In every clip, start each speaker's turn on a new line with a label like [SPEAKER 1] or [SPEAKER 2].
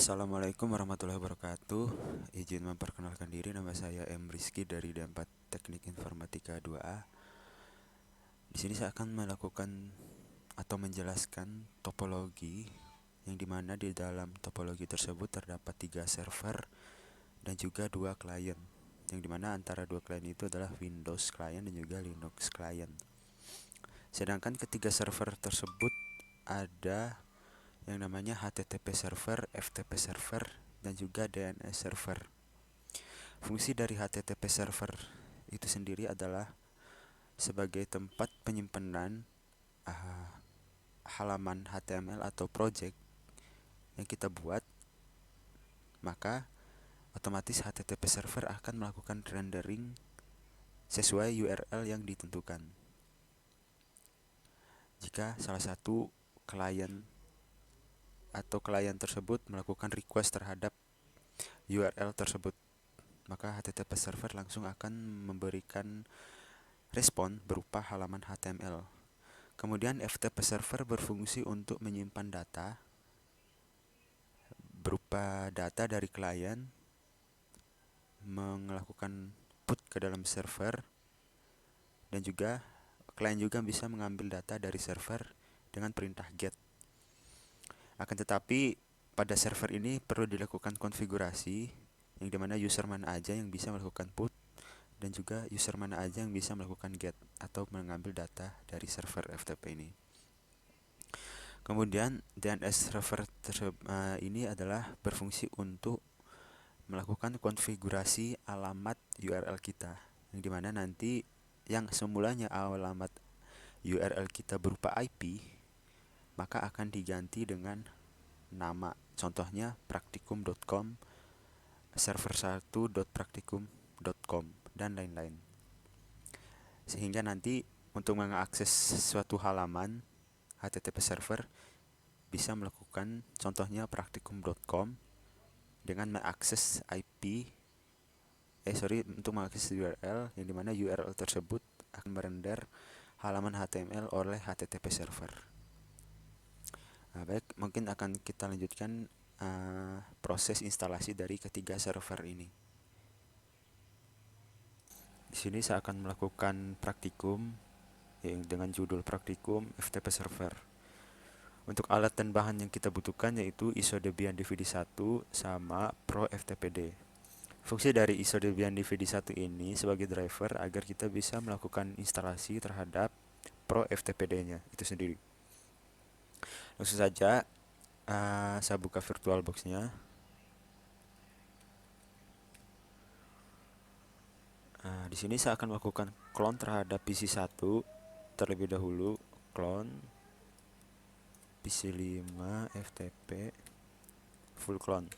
[SPEAKER 1] Assalamualaikum warahmatullahi wabarakatuh. Izin memperkenalkan diri, nama saya M. Rizky dari D4 Teknik Informatika 2A. Di sini saya akan melakukan atau menjelaskan topologi, yang dimana di dalam topologi tersebut terdapat 3 server dan juga 2 klien, yang dimana antara 2 klien itu adalah Windows Client dan juga Linux Client. Sedangkan ketiga server tersebut ada yang namanya HTTP server, FTP server, dan juga DNS server. Fungsi dari HTTP server itu sendiri adalah sebagai tempat penyimpanan uh, halaman HTML atau project yang kita buat, maka otomatis HTTP server akan melakukan rendering sesuai URL yang ditentukan. Jika salah satu klien atau klien tersebut melakukan request terhadap URL tersebut, maka HTTP server langsung akan memberikan respon berupa halaman HTML. Kemudian FTP server berfungsi untuk menyimpan data berupa data dari klien, melakukan put ke dalam server, dan juga klien juga bisa mengambil data dari server dengan perintah get. Akan tetapi pada server ini perlu dilakukan konfigurasi, yang dimana user mana aja yang bisa melakukan put dan juga user mana aja yang bisa melakukan get atau mengambil data dari server FTP ini. Kemudian DNS server ini adalah berfungsi untuk melakukan konfigurasi alamat URL kita, yang dimana nanti yang semulanya alamat URL kita berupa IP, maka akan diganti dengan nama, contohnya praktikum.com, server1.praktikum.com, dan lain-lain. Sehingga nanti untuk mengakses suatu halaman HTTP server bisa melakukan contohnya praktikum.com dengan mengakses IP untuk mengakses URL, yang dimana URL tersebut akan merender halaman HTML oleh HTTP server. Baik, mungkin akan kita lanjutkan proses instalasi dari ketiga server ini. Di sini saya akan melakukan praktikum yang dengan judul praktikum FTP server. Untuk alat dan bahan yang kita butuhkan yaitu ISO Debian DVD1 sama Pro FTPD. Fungsi dari ISO Debian DVD1 ini sebagai driver agar kita bisa melakukan instalasi terhadap Pro FTPD-nya itu sendiri. Langsung saja saya buka VirtualBox-nya. Di sini saya akan melakukan clone terhadap PC1 terlebih dahulu. Clone PC5 FTP full clone.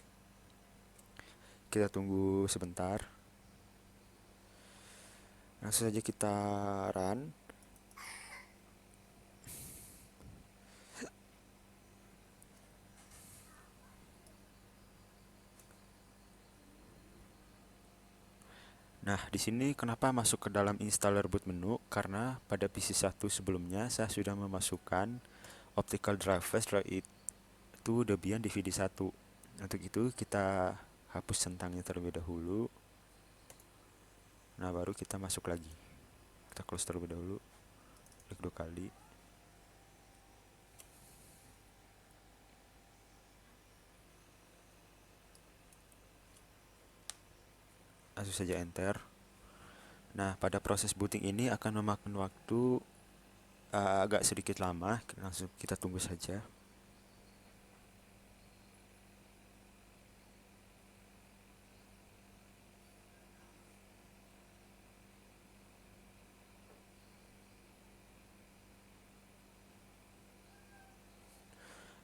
[SPEAKER 1] Kita tunggu sebentar. Langsung saja kita run. Nah, di sini kenapa masuk ke dalam installer boot menu? Karena pada PC1 sebelumnya saya sudah memasukkan optical drivers yaitu Debian DVD1. Untuk itu kita hapus centangnya terlebih dahulu. Nah, baru kita masuk lagi. Kita close terlebih dahulu. Klik 2 kali. Langsung saja enter. Nah, pada proses booting ini akan memakan waktu agak sedikit lama. Langsung kita tunggu saja.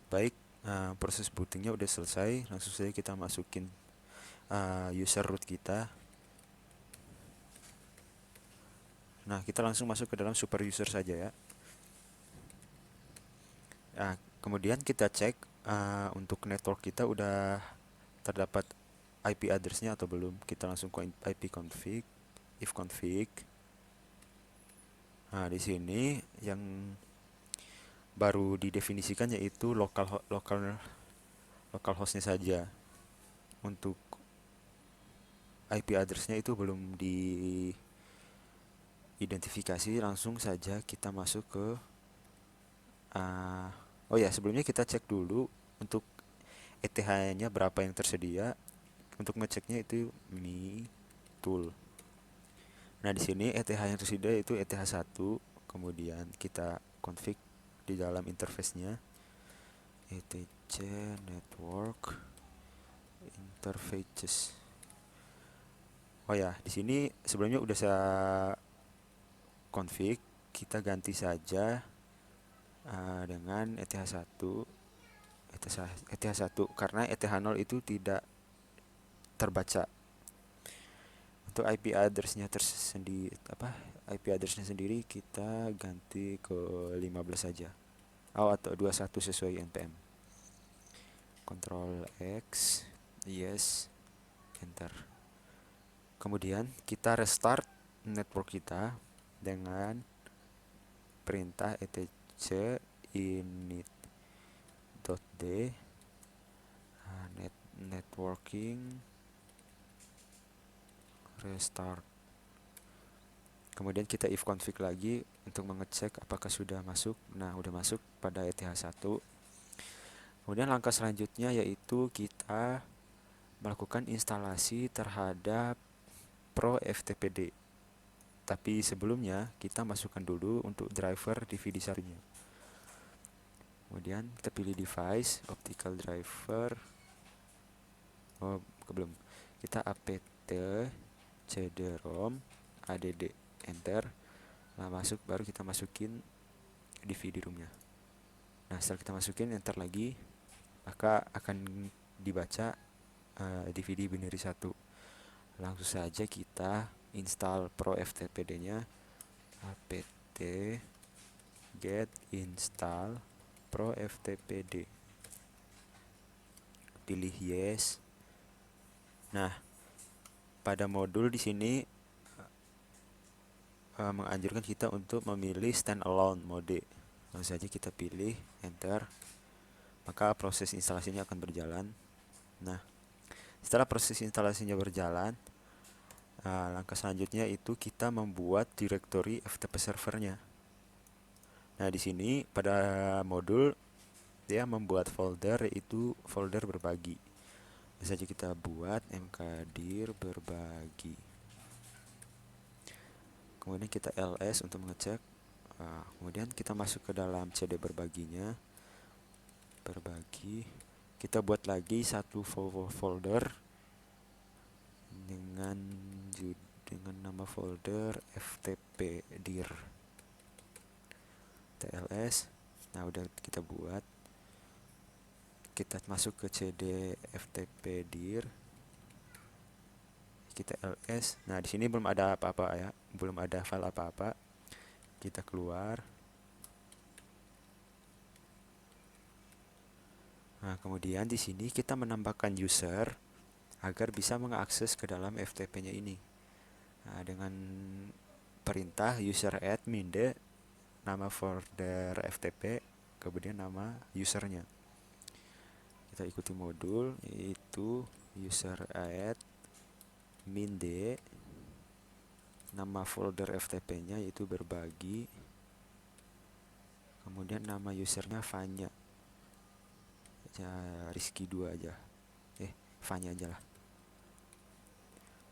[SPEAKER 1] Baik, proses bootingnya udah selesai. Langsung saja kita masukin user root kita. Nah, kita langsung masuk ke dalam super user saja ya. Nah, kemudian kita cek untuk network kita udah terdapat IP address-nya atau belum. Kita langsung ke IP config, if config. Nah, di sini yang baru didefinisikan yaitu local localhostnya saja. Untuk IP addressnya itu belum diidentifikasi, langsung saja kita masuk ke oh ya, sebelumnya kita cek dulu untuk ETH-nya berapa yang tersedia. Untuk ngeceknya itu Mi Tool. Nah, di sini ETH yang tersedia itu ETH 1. Kemudian kita config di dalam interface-nya etc network interfaces. Oh ya, di sini sebelumnya udah saya config, kita ganti saja dengan ETH 1. ETH 1 karena ETH 0 itu tidak terbaca. Untuk IP address-nya IP address-nya sendiri kita ganti ke 15 saja. Atau 21 sesuai npm. Ctrl X, yes, enter. Kemudian kita restart network kita dengan perintah etc init.d networking restart. Kemudian kita if config lagi untuk mengecek apakah sudah masuk. Nah, udah masuk pada ETH 1. Kemudian langkah selanjutnya yaitu kita melakukan instalasi terhadap Pro FTPD. Tapi sebelumnya kita masukkan dulu untuk driver DVD1-nya. Kemudian kita pilih device, optical driver. Oh, belum. Kita apt cd-rom add enter. Nah, masuk, baru kita masukin DVD room-nya. Nah, setelah kita masukin enter lagi, maka akan dibaca DVD binary 1. Langsung saja kita install Pro FTPD-nya, apt get install Pro FTPD. Pilih yes. Nah, pada modul di sini menganjurkan kita untuk memilih standalone mode. Langsung saja kita pilih enter, maka proses instalasinya akan berjalan. Nah, setelah proses instalasinya berjalan, langkah selanjutnya itu kita membuat directory FTP servernya. Nah, di sini pada modul dia membuat folder, yaitu folder berbagi. Bisa saja kita buat mkdir berbagi. Kemudian kita ls untuk mengecek. Kemudian kita masuk ke dalam cd berbaginya, berbagi. Kita buat lagi satu folder dengan nama folder ftp dir tls. Nah, udah kita buat. Kita masuk ke cd ftp dir, kita ls. Nah, di sini belum ada apa-apa ya, belum ada file apa-apa. Kita keluar. Nah, kemudian di sini kita menambahkan user agar bisa mengakses ke dalam FTP-nya ini. Nah, dengan perintah user admin nama folder FTP, kemudian nama usernya. Kita ikuti modul, yaitu user admin nama folder FTP-nya yaitu berbagi, kemudian nama usernya Vanya, Rizky 2 aja, Vanya aja lah.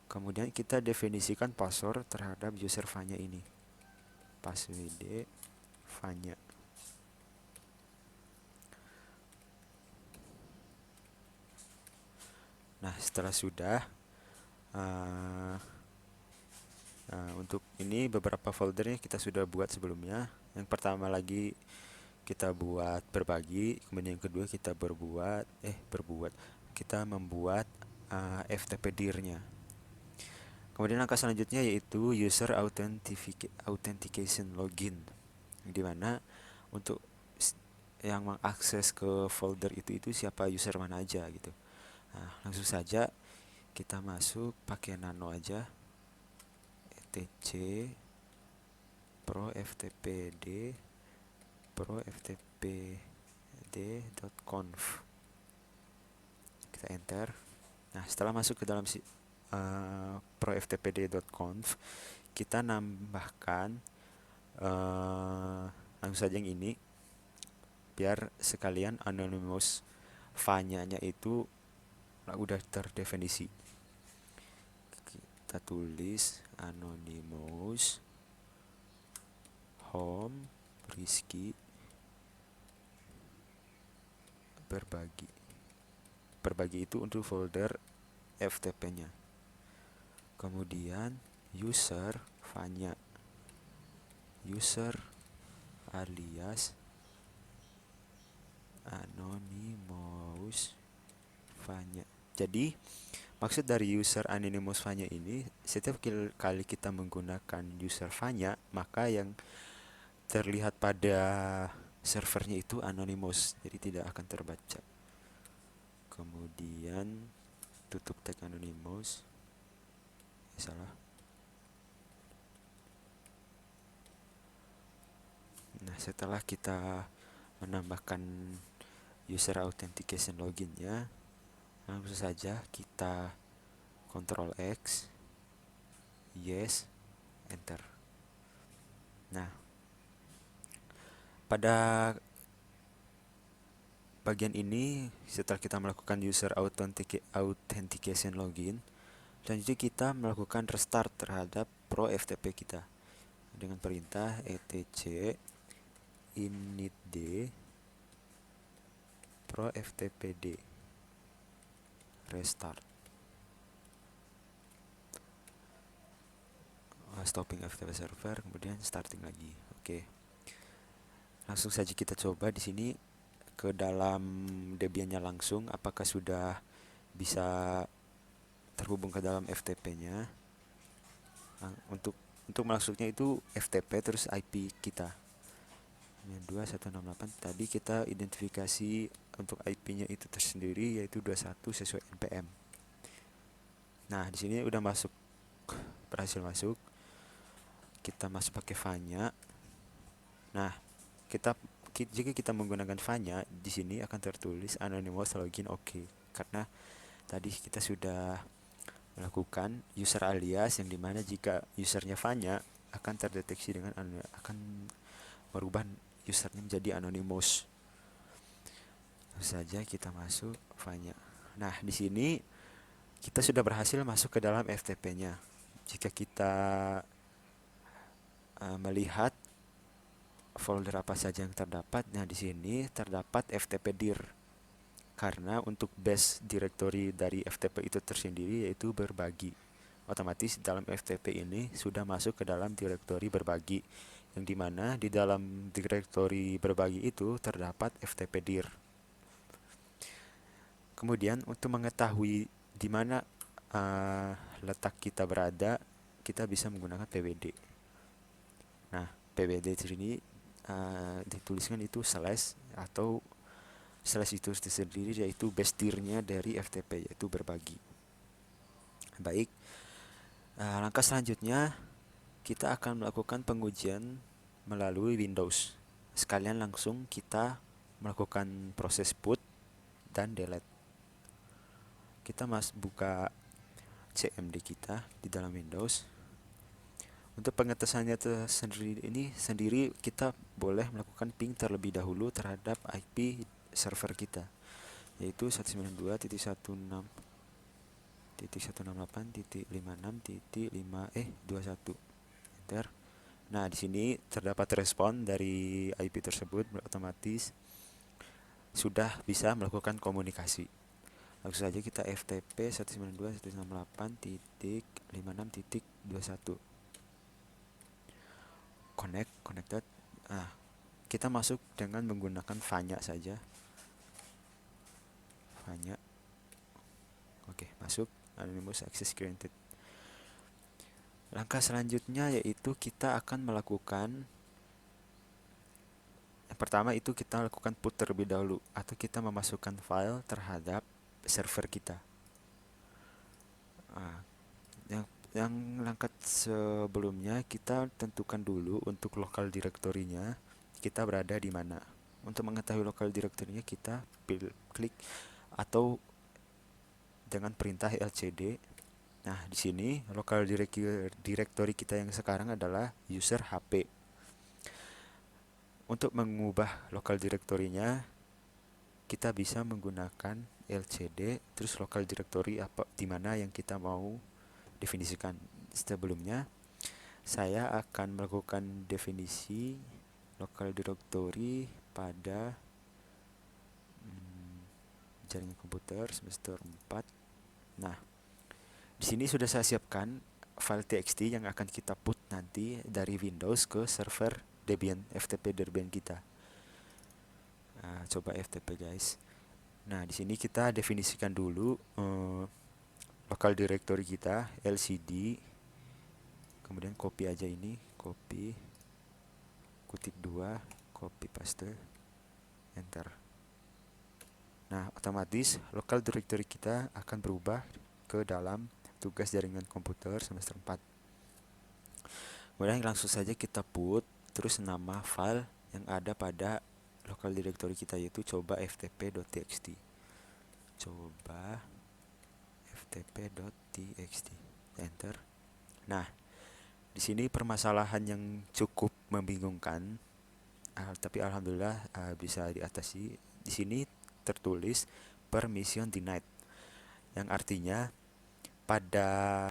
[SPEAKER 1] Kemudian kita definisikan password terhadap user Vanya ini, password Vanya. Nah, setelah sudah untuk ini beberapa foldernya kita sudah buat sebelumnya. Yang pertama lagi kita buat berbagi, kemudian yang kedua kita kita membuat FTP dir-nya. Kemudian langkah selanjutnya yaitu user authentication login, di mana untuk yang mengakses ke folder itu siapa user mana aja gitu. Nah, langsung saja kita masuk pakai nano aja, etc pro ftpd pro ftpd.conf. kita enter. Nah, setelah masuk ke dalam proftpd.conf, kita nambahkan langsung saja yang ini, biar sekalian anonymous fanya-nya itu udah terdefinisi. Kita tulis anonymous home Rizky berbagi. Berbagi itu untuk folder FTP-nya. Kemudian user Fanya, user alias anonymous Fanya. Jadi maksud dari user anonymous Fanya ini, setiap kali kita menggunakan user Fanya, maka yang terlihat pada servernya itu anonymous, jadi tidak akan terbaca. Kemudian tutup tag anonymous. Salah. Nah, setelah kita menambahkan user authentication loginnya, langsung saja kita Ctrl X, yes, enter. Nah, pada bagian ini setelah kita melakukan user authentication login, selanjutnya kita melakukan restart terhadap pro FTP kita dengan perintah etc initd pro ftpd restart. Stopping FTP server, kemudian starting lagi. Oke. Langsung saja kita coba di sini ke dalam Debian-nya langsung, apakah sudah bisa terhubung ke dalam FTP-nya. Untuk masuknya itu FTP terus IP kita 2.168. Tadi kita identifikasi untuk IP-nya itu tersendiri, yaitu 21 sesuai NPM. Nah, di sini udah masuk, berhasil masuk. Kita masuk pakai Fanya. Nah, jika kita menggunakan Fanya, di sini akan tertulis anonymous login oke, karena tadi kita sudah melakukan user alias, yang dimana jika usernya Fanya akan terdeteksi dengan akan merubah usernya menjadi anonymous. Langsung saja kita masuk Fanya. Nah, di sini kita sudah berhasil masuk ke dalam FTP-nya. Jika kita melihat folder apa saja yang terdapat, nah di sini terdapat FTP dir. Karena untuk base directory dari FTP itu tersendiri yaitu berbagi. Otomatis dalam FTP ini sudah masuk ke dalam direktori berbagi, yang dimana di dalam direktori berbagi itu terdapat FTP dir. Kemudian untuk mengetahui di mana letak kita berada, kita bisa menggunakan pwd. Nah, pwd di sini dituliskan itu slash, atau slash itu sendiri yaitu base dirnya dari FTP, yaitu berbagi. Baik, langkah selanjutnya kita akan melakukan pengujian melalui Windows. Sekalian langsung kita melakukan proses boot dan delete. Kita buka CMD kita di dalam Windows. Untuk pengetesannya sendiri kita boleh melakukan ping terlebih dahulu terhadap IP server kita, yaitu 192.168.56.5 enter. Nah, di sini terdapat respon dari IP tersebut, otomatis sudah bisa melakukan komunikasi. Langsung saja kita FTP 192.168.56.21 connected. Nah, kita masuk dengan menggunakan Fanya saja. Fanya. Oke, masuk. Anonymous access granted. Langkah selanjutnya yaitu kita akan melakukan, yang pertama itu kita lakukan put terlebih dahulu, atau kita memasukkan file terhadap server kita. Yang langkah sebelumnya kita tentukan dulu untuk lokal direktorinya kita berada di mana. Untuk mengetahui lokal direktorinya kita klik atau dengan perintah lcd. Nah, di sini local directory kita yang sekarang adalah user HP. Untuk mengubah local directory-nya, kita bisa menggunakan lcd terus local directory apa di mana yang kita mau definisikan. Sebelumnya, saya akan melakukan definisi local directory pada jaringan komputer semester 4. Nah, di sini sudah saya siapkan file txt yang akan kita put nanti dari Windows ke server Debian, FTP Debian kita. Nah, coba FTP guys. Nah, di sini kita definisikan dulu local directory kita, lcd. Kemudian copy aja ini, copy, ketik 2, copy paste, enter. Nah, otomatis local directory kita akan berubah ke dalam tugas jaringan komputer semester 4. Kemudian langsung saja kita put terus nama file yang ada pada local directory kita, yaitu coba ftp.txt. Coba ftp.txt, enter. Nah, di sini permasalahan yang cukup membingungkan, tapi alhamdulillah bisa diatasi. Di sini tertulis permission denied, yang artinya pada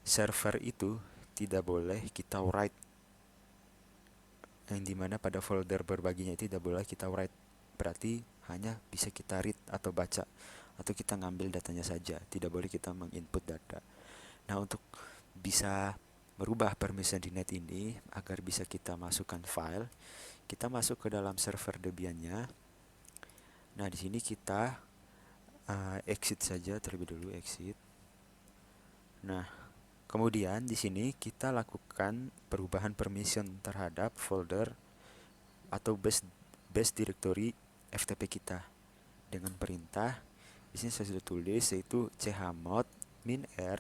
[SPEAKER 1] server itu tidak boleh kita write, yang dimana pada folder berbaginya itu tidak boleh kita write. Berarti hanya bisa kita read atau baca, atau kita ngambil datanya saja, tidak boleh kita menginput data. Nah, untuk bisa merubah permission denied ini agar bisa kita masukkan file, kita masuk ke dalam server Debian-nya. Nah, di sini kita exit saja terlebih dulu, exit. Nah, kemudian di sini kita lakukan perubahan permission terhadap folder atau base directory FTP kita dengan perintah. Di sini saya sudah tulis, yaitu chmod -r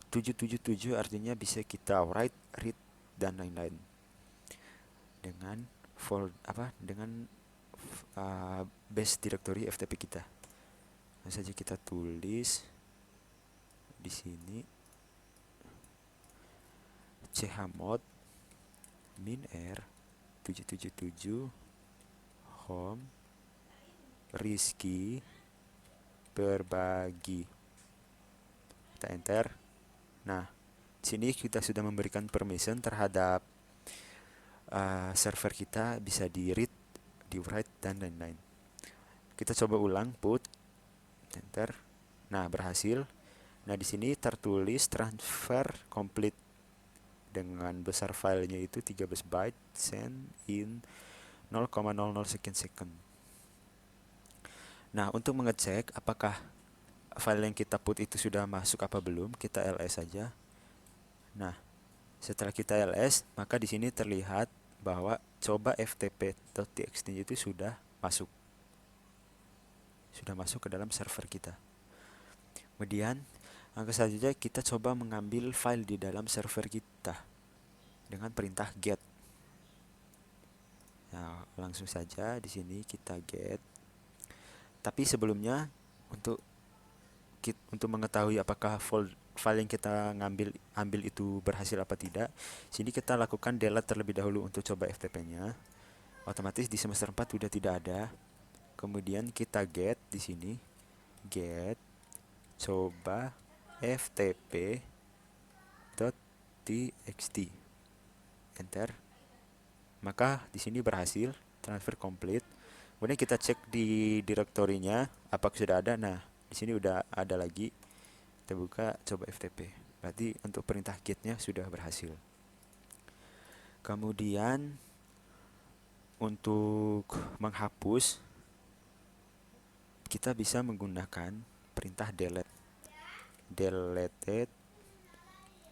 [SPEAKER 1] 777, artinya bisa kita write, read, dan lain-lain dengan base directory FTP kita. Nah, saja kita tulis di sini chmod -r 777 home Rizky berbagi. Kita enter. Nah, di sini kita sudah memberikan permission terhadap server kita, bisa di read, di write, dan lain-lain. Kita coba ulang, put, enter. Nah, berhasil. Nah, di sini tertulis transfer complete dengan besar filenya itu 13 byte, send in 0,00 sekian second. Nah, untuk mengecek apakah file yang kita put itu sudah masuk apa belum, kita ls saja. Nah, setelah kita ls, maka di sini terlihat bahwa coba ftp.txt itu sudah masuk ke dalam server kita. Kemudian langsung saja kita coba mengambil file di dalam server kita dengan perintah get. Nah, langsung saja di sini kita get. Tapi sebelumnya, untuk mengetahui apakah file yang kita ambil itu berhasil apa tidak, sini kita lakukan delete terlebih dahulu untuk coba FTP-nya. Otomatis di semester 4 sudah tidak ada. Kemudian kita get di sini, get coba ftp.txt, enter. Maka di sini berhasil transfer complete. Kemudian kita cek di direktorinya apakah sudah ada. Nah, di sini udah ada lagi. Kita buka coba FTP. Berarti untuk perintah get-nya sudah berhasil. Kemudian untuk menghapus, kita bisa menggunakan perintah delete. Deleted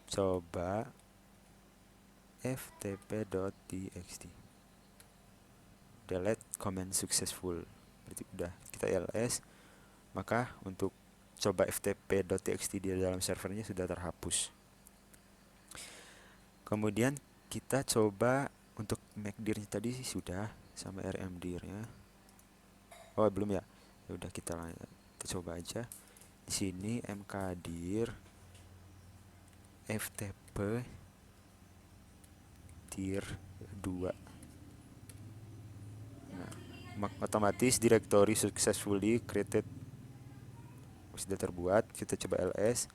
[SPEAKER 1] coba ftp.txt. Delete command successful. Berarti udah kita ls, maka untuk coba ftp.txt di dalam servernya sudah terhapus. Kemudian kita coba untuk macdir-nya tadi sudah, sama rmdir-nya. Oh, belum ya? Ya udah kita coba aja. Di sini mkdir ftp dir 2. Nah, otomatis directory successfully created sudah terbuat. Kita coba ls.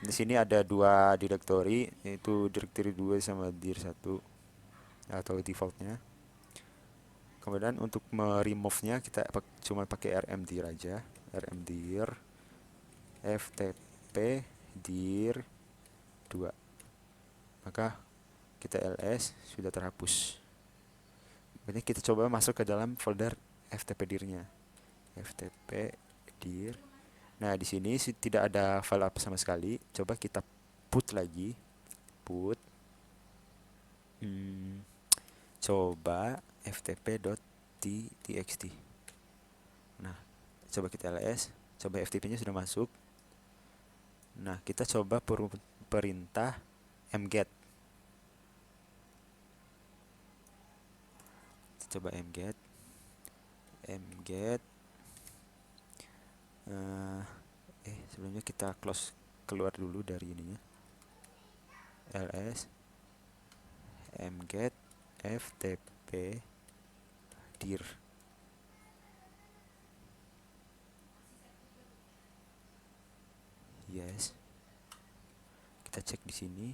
[SPEAKER 1] Di sini ada dua directory, yaitu directory 2 sama dir 1 atau defaultnya. Kemudian untuk meremove-nya kita cuma pakai rmdir aja. Rmdir ftp dir 2. Maka kita ls, sudah terhapus. Kemudian kita coba masuk ke dalam folder ftp dirnya. ftp dir. Nah, di sini tidak ada file apa sama sekali. Coba kita put lagi. Put coba ftp.txt. Nah, coba kita ls. Coba ftp-nya sudah masuk. Nah, kita coba perintah mget. Coba mget. Sebelumnya kita close, keluar dulu dari ininya. ls mget ftp dir. Yes. Kita cek di sini.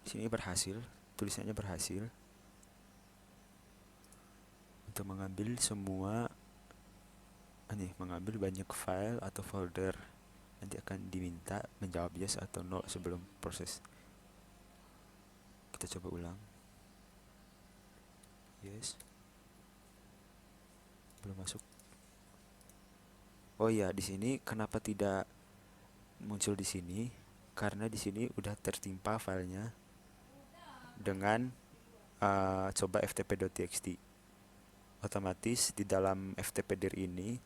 [SPEAKER 1] Di sini berhasil, tulisannya berhasil untuk mengambil semua mengambil banyak file atau folder. Nanti akan diminta menjawab yes atau no sebelum proses. Kita coba ulang. Yes. Belum masuk. Oh iya, di sini kenapa tidak muncul di sini? Karena di sini udah tertimpa filenya dengan coba ftp.txt. Otomatis di dalam ftp dir ini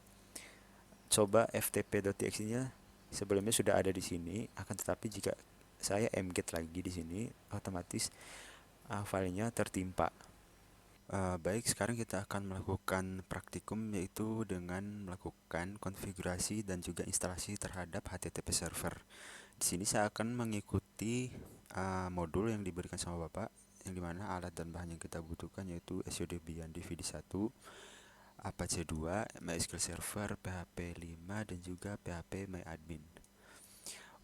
[SPEAKER 1] coba ftp.txt-nya sebelumnya sudah ada di sini, akan tetapi jika saya mget lagi di sini, otomatis filenya tertimpa. Baik, sekarang kita akan melakukan praktikum, yaitu dengan melakukan konfigurasi dan juga instalasi terhadap HTTP server. Di sini saya akan mengikuti modul yang diberikan sama Bapak, yang dimana alat dan bahan yang kita butuhkan yaitu SOD Debian DVD 1, Apache 2, MySQL Server, PHP 5, dan juga PHP MyAdmin.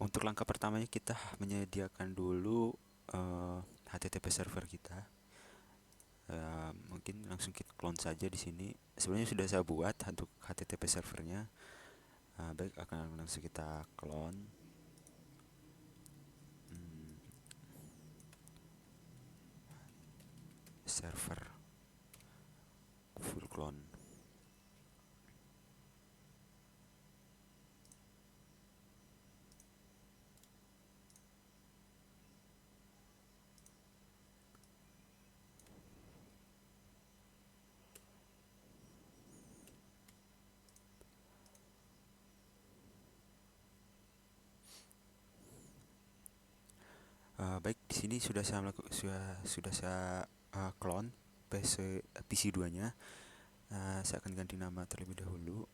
[SPEAKER 1] Untuk langkah pertamanya kita menyediakan dulu HTTP server kita. Mungkin langsung kita clone saja di sini. Sebenarnya sudah saya buat untuk HTTP servernya. Baik, akan langsung kita clone. Server full clone. Baik, di sini sudah saya clone PC 2-nya. Saya akan ganti nama terlebih dahulu.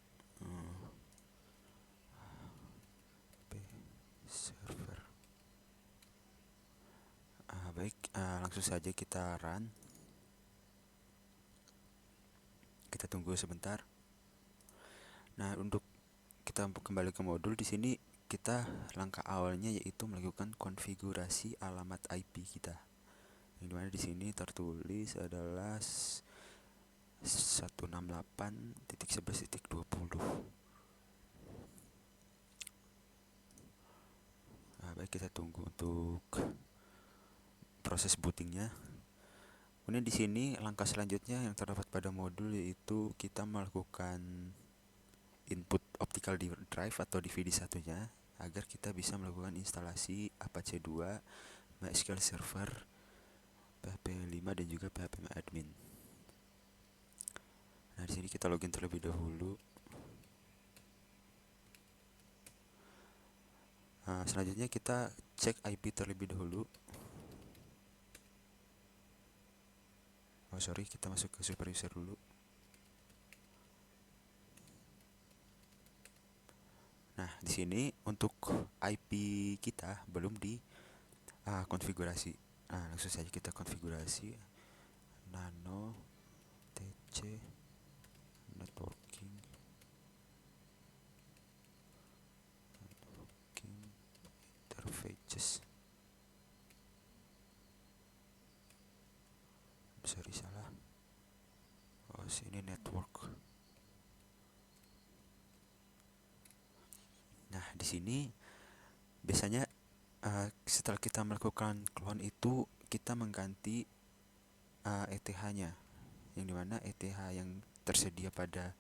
[SPEAKER 1] Server. Baik, langsung saja kita run. Kita tunggu sebentar. Nah, untuk kita kembali ke modul, di sini kita langkah awalnya yaitu melakukan konfigurasi alamat IP kita. Yang dimana di sini tertulis adalah 168.11.20. Baik, kita tunggu untuk proses bootingnya. Kemudian di sini langkah selanjutnya yang terdapat pada modul yaitu kita melakukan input optical drive atau DVD satunya agar kita bisa melakukan instalasi Apache 2, MySQL Server, PHP 5, dan juga PHP MyAdmin. Nah, di sini kita login terlebih dahulu. Selanjutnya kita cek IP terlebih dahulu. Oh sorry, kita masuk ke super user dulu. Nah, di sini untuk IP kita belum di konfigurasi. Nah, langsung saja kita konfigurasi nano tc networking interfaces. Sorry, salah. Oh, sini network. Nah, di sini biasanya setelah kita melakukan clone itu kita mengganti ETH-nya, yang dimana ETH yang tersedia pada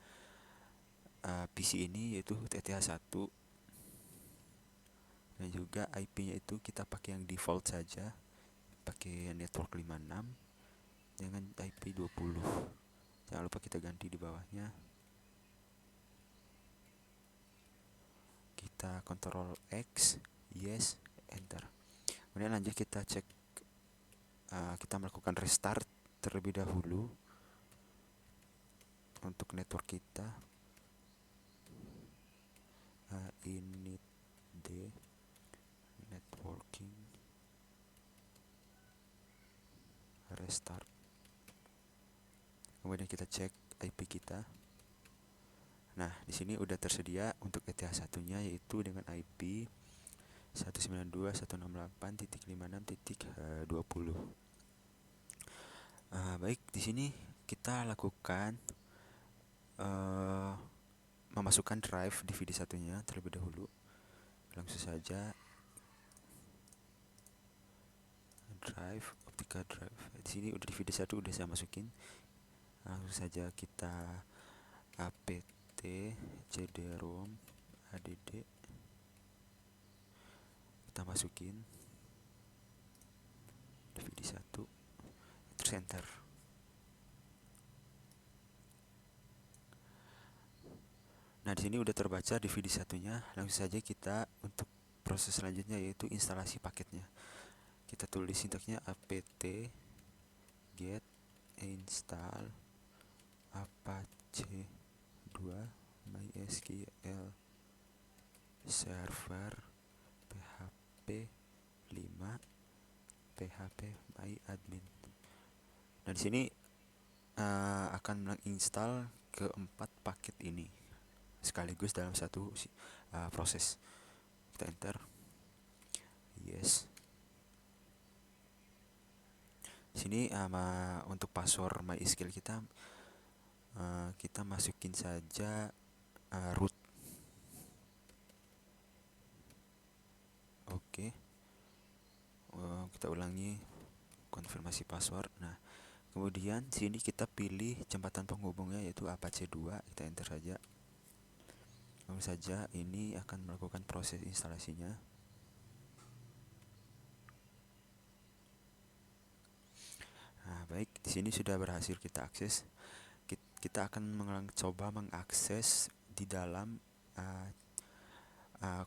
[SPEAKER 1] PC ini yaitu ETH1, dan juga IP-nya itu kita pakai yang default saja, pakai network 56 dengan IP 20. Jangan lupa kita ganti di bawahnya. Kita Ctrl X, yes, enter. Kemudian lanjut kita cek, kita melakukan restart terlebih dahulu untuk network kita. Init D networking restart. Kemudian kita cek IP kita. Nah, di sini udah tersedia untuk ETH1-nya yaitu dengan IP 192.168.56.20. Baik, di sini kita lakukan memasukkan drive DVD satunya terlebih dahulu. Langsung saja drive, optika drive. Di sini udah DVD 1 udah saya masukin. Langsung saja kita apt cd-rom add, kita masukin DVD 1, terus enter. Nah, di sini udah terbaca DVD satunya. Langsung saja kita untuk proses selanjutnya yaitu instalasi paketnya. Kita tulis sintaksnya apt get install apache 2 mysql server php 5 php myadmin. Nah, di sini akan menginstal keempat paket ini sekaligus dalam satu proses. Kita enter, yes. Sini untuk password MySQL kita kita masukin saja root. Oke. Kita ulangi konfirmasi password. Nah, kemudian sini kita pilih jembatan penghubungnya yaitu Apache 2. Kita enter saja. Langsung saja ini akan melakukan proses instalasinya. Nah, baik, di sini sudah berhasil kita akses. Kita akan coba mengakses di dalam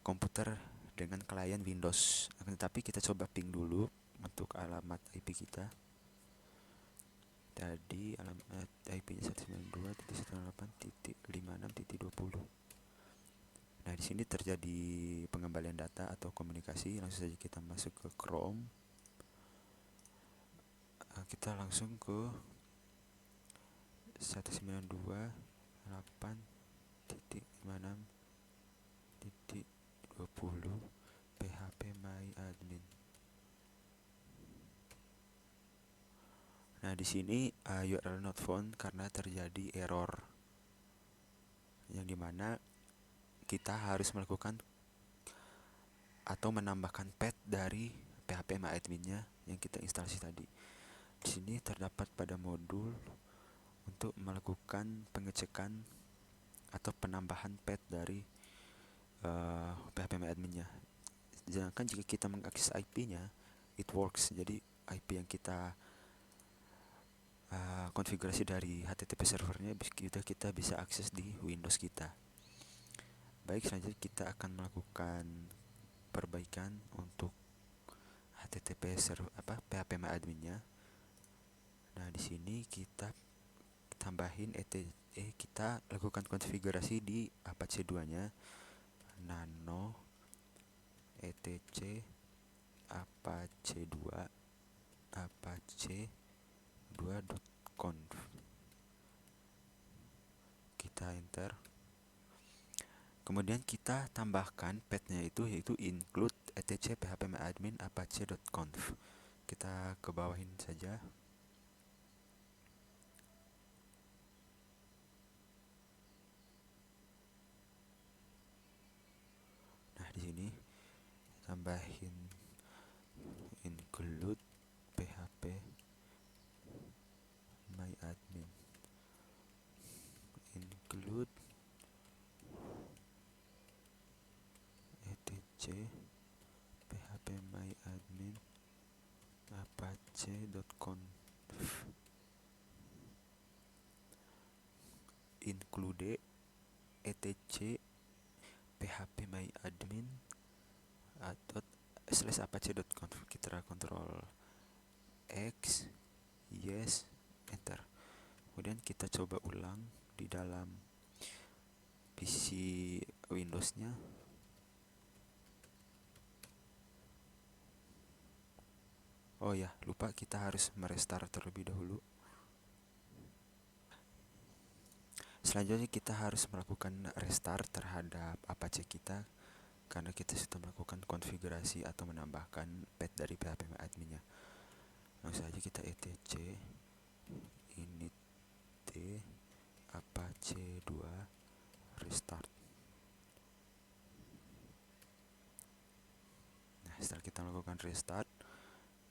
[SPEAKER 1] komputer dengan klien Windows. Tetapi kita coba ping dulu untuk alamat IP kita. Tadi alamat IP-nya 192.168.56.20. Nah, di sini terjadi pengembalian data atau komunikasi. Langsung saja kita masuk ke Chrome. Kita langsung ke 192.8.56.20 php myadmin. Nah, di sini URL not found karena terjadi error, yang dimana kita harus melakukan atau menambahkan path dari PHP myadmin-nya yang kita instalasi tadi. Di sini terdapat pada modul untuk melakukan pengecekan atau penambahan path dari PHP myadmin-nya. Sedangkan jika kita mengakses IP-nya, it works. Jadi IP yang kita konfigurasi dari HTTP servernya kita bisa akses di Windows kita. Baik, selanjutnya kita akan melakukan perbaikan untuk HTTP server PHP myadmin-nya. Nah, di sini kita tambahin kita lakukan konfigurasi di Apache 2-nya, nano etc apache 2 apache 2.conf. Kita enter. Kemudian kita tambahkan path-nya yaitu include etc phpMyAdmin apache.conf. Kita ke bawahin saja. Nah, di sini tambahin include phpMyAdmin, include etc phpMyAdmin apache.conf, include etc phpMyAdmin /apache.conf. Kita kontrol X, yes, enter. Kemudian kita coba ulang di dalam PC Windows-nya. Oh ya, lupa, kita harus merestart terlebih dahulu. Selanjutnya kita harus melakukan restart terhadap Apache kita, karena kita sudah melakukan konfigurasi atau menambahkan path dari phpMyAdmin-nya. Langsung saja kita etc init d apache 2 restart. Nah, setelah kita melakukan restart,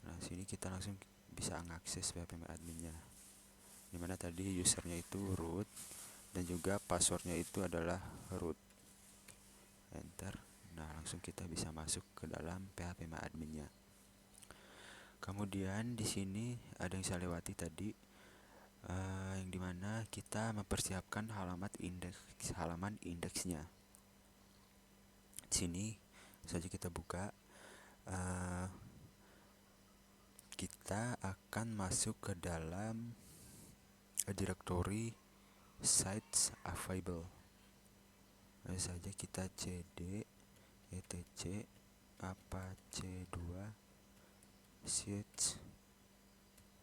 [SPEAKER 1] nah sini kita langsung bisa mengakses phpMyAdmin-nya, dimana tadi usernya itu root dan juga passwordnya itu adalah root. Enter. Nah, langsung kita bisa masuk ke dalam phpMyAdmin-nya. Kemudian di sini ada yang saya lewati tadi, yang dimana kita mempersiapkan halaman indeksnya. Di sini saja kita buka. Kita akan masuk ke dalam directory sites available. Langsung saja kita cd etc apache 2 sites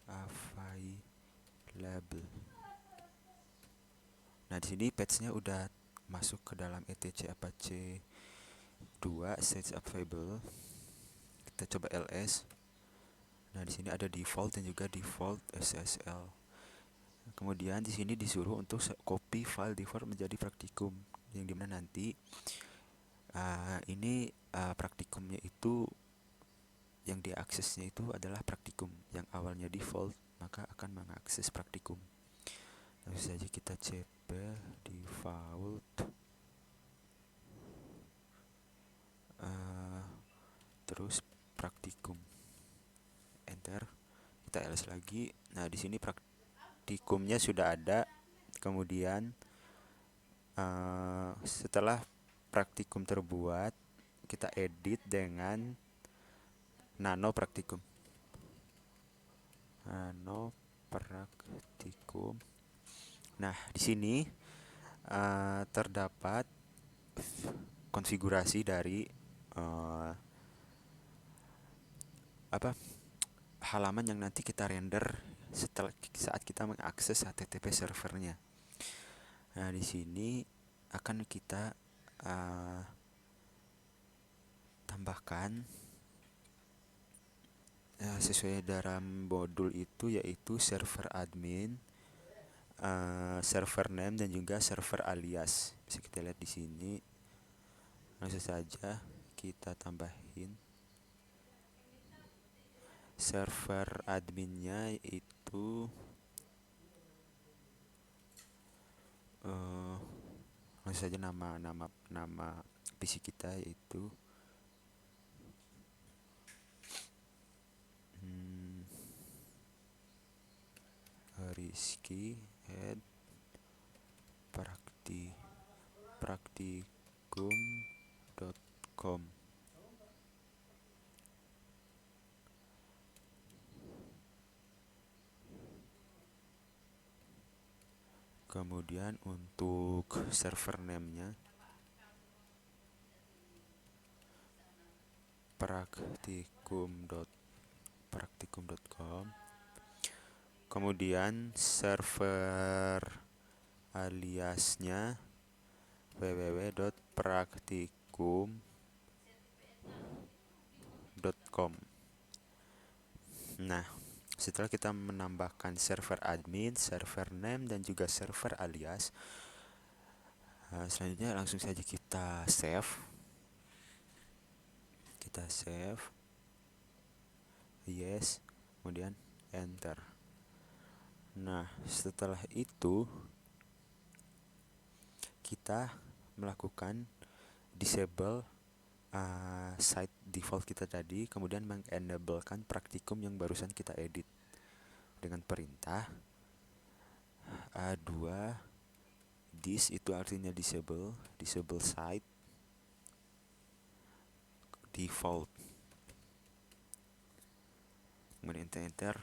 [SPEAKER 1] available. Nah, di sini patch-nya udah masuk ke dalam etc apache 2 sites available. Kita coba ls. Nah, di sini ada default dan juga default SSL. Kemudian di sini disuruh untuk copy file default menjadi praktikum, yang dimana nanti ini praktikumnya itu yang diaksesnya itu adalah praktikum yang awalnya default, maka akan mengakses praktikum. Langsung saja kita cp default terus praktikum, enter. Kita ls lagi. Nah, di sini praktikumnya sudah ada. Kemudian setelah praktikum terbuat, kita edit dengan nano praktikum. Nah, di sini terdapat konfigurasi dari halaman yang nanti kita render saat kita mengakses HTTP servernya. Nah, di sini akan kita tambahkan sesuai dalam modul itu, yaitu server admin, server name, dan juga server alias. Bisa kita lihat di sini. Langsung saja kita tambahin server adminnya itu langsung saja nama PC kita yaitu Rizky at praktikum.com. Kemudian untuk server name-nya praktikum.com. Kemudian server aliasnya www.praktikum.com. Nah, setelah kita menambahkan server admin, server name, dan juga server alias, selanjutnya langsung saja kita save. Yes, kemudian enter. Nah, setelah itu kita melakukan disable site default kita tadi, kemudian mengenablekan praktikum yang barusan kita edit dengan perintah A2 dis, itu artinya disable site default, kemudian enter.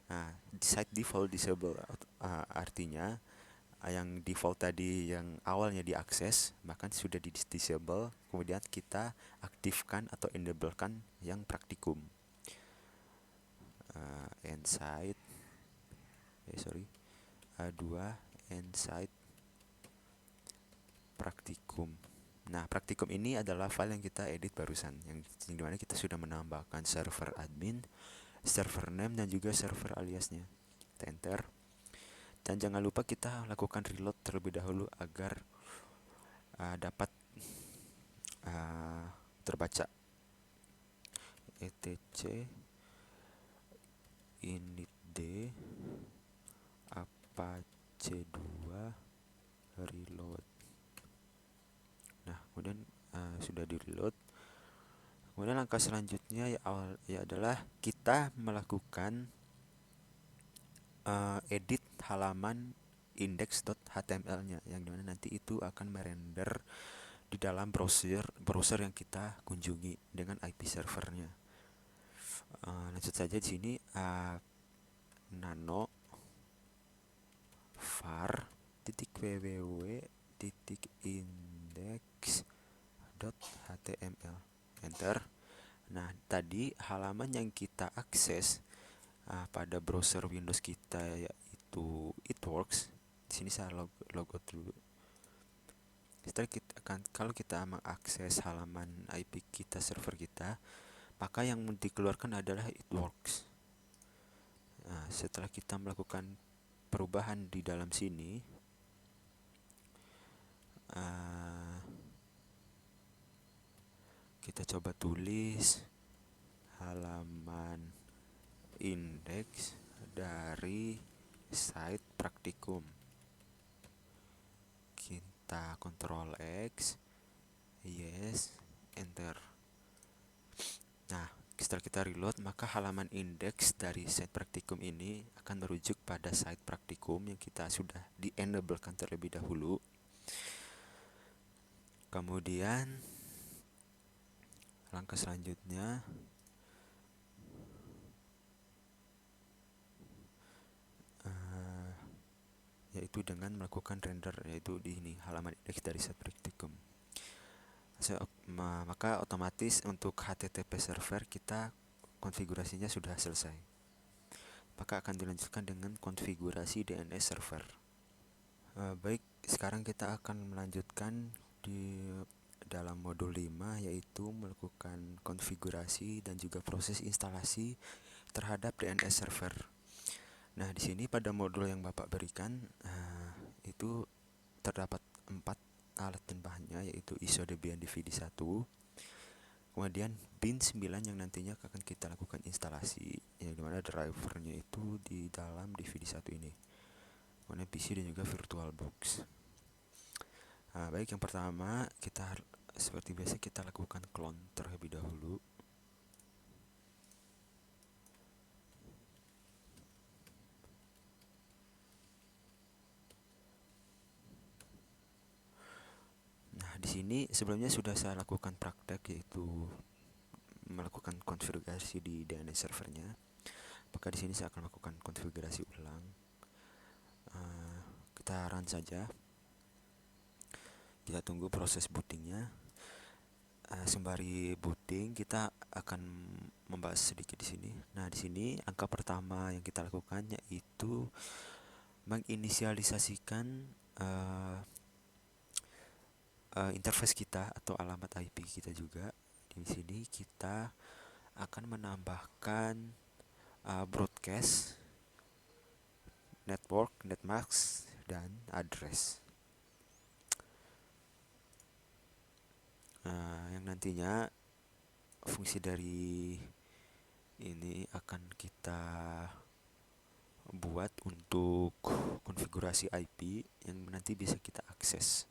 [SPEAKER 1] Nah, site default disable artinya yang default tadi yang awalnya diakses bahkan sudah di disable, kemudian kita aktifkan atau enablekan yang praktikum. Ensite A2 ensite praktikum. Nah, praktikum ini adalah file yang kita edit barusan, yang dimana kita sudah menambahkan server admin, server name, dan juga server aliasnya. Kita enter. Dan jangan lupa kita lakukan reload terlebih dahulu agar dapat terbaca. etc initd apache 2 reload. Nah, kemudian sudah di reload. Kemudian langkah selanjutnya adalah kita melakukan edit halaman index.html-nya, yang dimana nanti itu akan merender di dalam browser yang kita kunjungi dengan IP servernya. Lanjut saja di sini, nano var .www.index.html, enter. Nah, tadi halaman yang kita akses pada browser Windows kita, yaitu It-Works. Di sini saya logout dulu. Setelah kalau kita mengakses halaman IP kita, server kita, maka yang dikeluarkan adalah It-Works. Nah, setelah kita melakukan perubahan di dalam sini, kita coba tulis halaman indeks dari site praktikum. Kita Ctrl X, yes, enter. Nah, setelah kita reload, maka halaman indeks dari site praktikum ini akan merujuk pada site praktikum yang kita sudah di-enablekan terlebih dahulu. Kemudian langkah selanjutnya yaitu dengan melakukan render, yaitu di ini halaman indeks dari site praktikum. Maka otomatis untuk HTTP server kita konfigurasinya sudah selesai. Maka akan dilanjutkan dengan konfigurasi DNS server. Baik, sekarang kita akan melanjutkan di dalam modul 5, yaitu melakukan konfigurasi dan juga proses instalasi terhadap DNS server. Nah, di sini pada modul yang Bapak berikan itu terdapat 4 alat dan bahannya, yaitu ISO Debian DVD 1, kemudian bin 9 yang nantinya akan kita lakukan instalasi, yang dimana drivernya itu di dalam DVD 1 ini, kemudian PC dan juga VirtualBox. Baik, yang pertama kita seperti biasa kita lakukan clone terlebih dahulu. Nah, di sini sebelumnya sudah saya lakukan praktek, yaitu melakukan konfigurasi di DNS servernya. Maka di sini saya akan lakukan konfigurasi ulang. kita run saja. Kita tunggu proses bootingnya. Sembari booting kita akan membahas sedikit di sini. Nah, di sini angka pertama yang kita lakukan yaitu menginisialisasikan interface kita atau alamat IP kita juga. Di sini kita akan menambahkan broadcast, network, netmask, dan address. Yang nantinya fungsi dari ini akan kita buat untuk konfigurasi IP yang nanti bisa kita akses.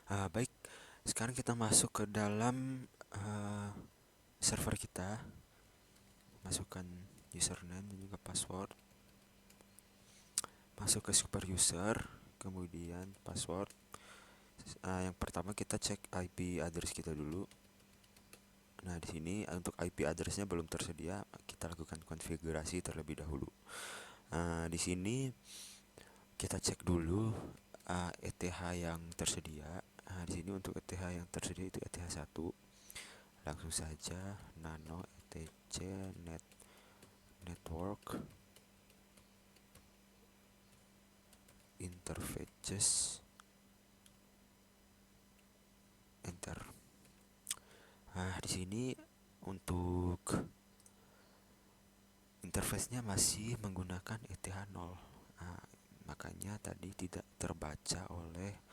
[SPEAKER 1] Baik, sekarang kita masuk ke dalam server kita. Masukkan username dan juga password. Masuk ke super user, kemudian password. Yang pertama kita cek IP address kita dulu. Nah, di sini untuk IP addressnya belum tersedia, kita lakukan konfigurasi terlebih dahulu. Di sini kita cek dulu ETH yang tersedia. Di sini untuk ETH yang tersedia itu ETH 1. Langsung saja nano etc network interfaces, enter. Di sini untuk interface-nya masih menggunakan ETH 0. Makanya tadi tidak terbaca oleh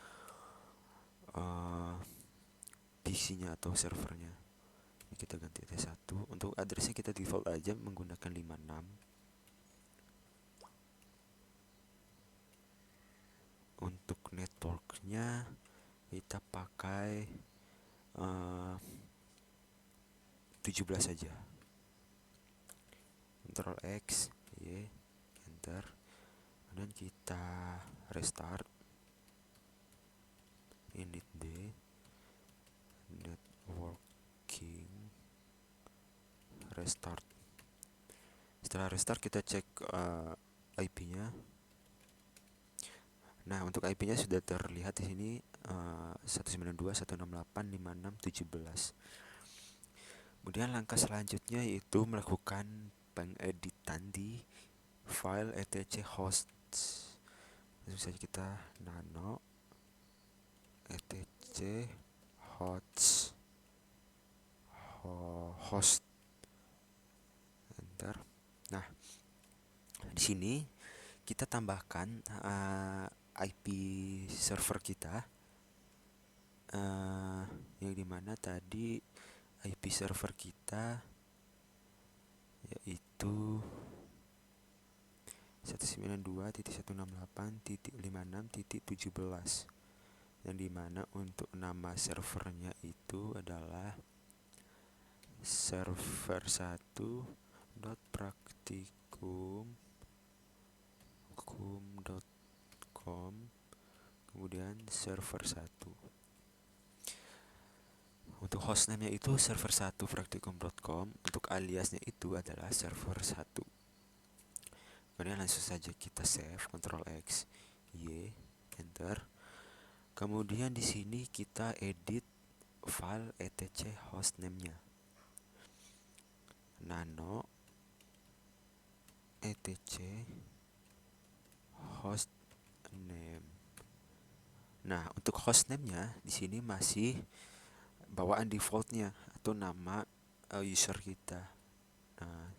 [SPEAKER 1] PC-nya atau servernya. Ini kita ganti ETH 1. Untuk addressnya kita default aja menggunakan 56. Untuk networknya kita pakai 17 saja. Ctrl X, Y, enter. Kemudian kita restart. Init D, networking, restart. Setelah restart kita cek IP-nya. Nah, untuk IP-nya sudah terlihat di sini 192.168.56.17. Kemudian langkah selanjutnya yaitu melakukan pengeditan di file etc hosts. Langsung saja kita nano etc host enter. Nah, di sini kita tambahkan IP server kita yang dimana tadi IP server kita yaitu 192.168.56.17, yang dimana untuk nama servernya itu adalah server1.praktikum.com, kemudian server 1. Untuk hostname-nya itu server1praktikum.com, untuk aliasnya itu adalah server 1. Kemudian langsung saja kita save, Ctrl X, Y, enter. Kemudian di sini kita edit file etc hostname-nya. Nano etc hostname. Nah, untuk hostname-nya di sini masih bawaan defaultnya atau nama user kita. Nah,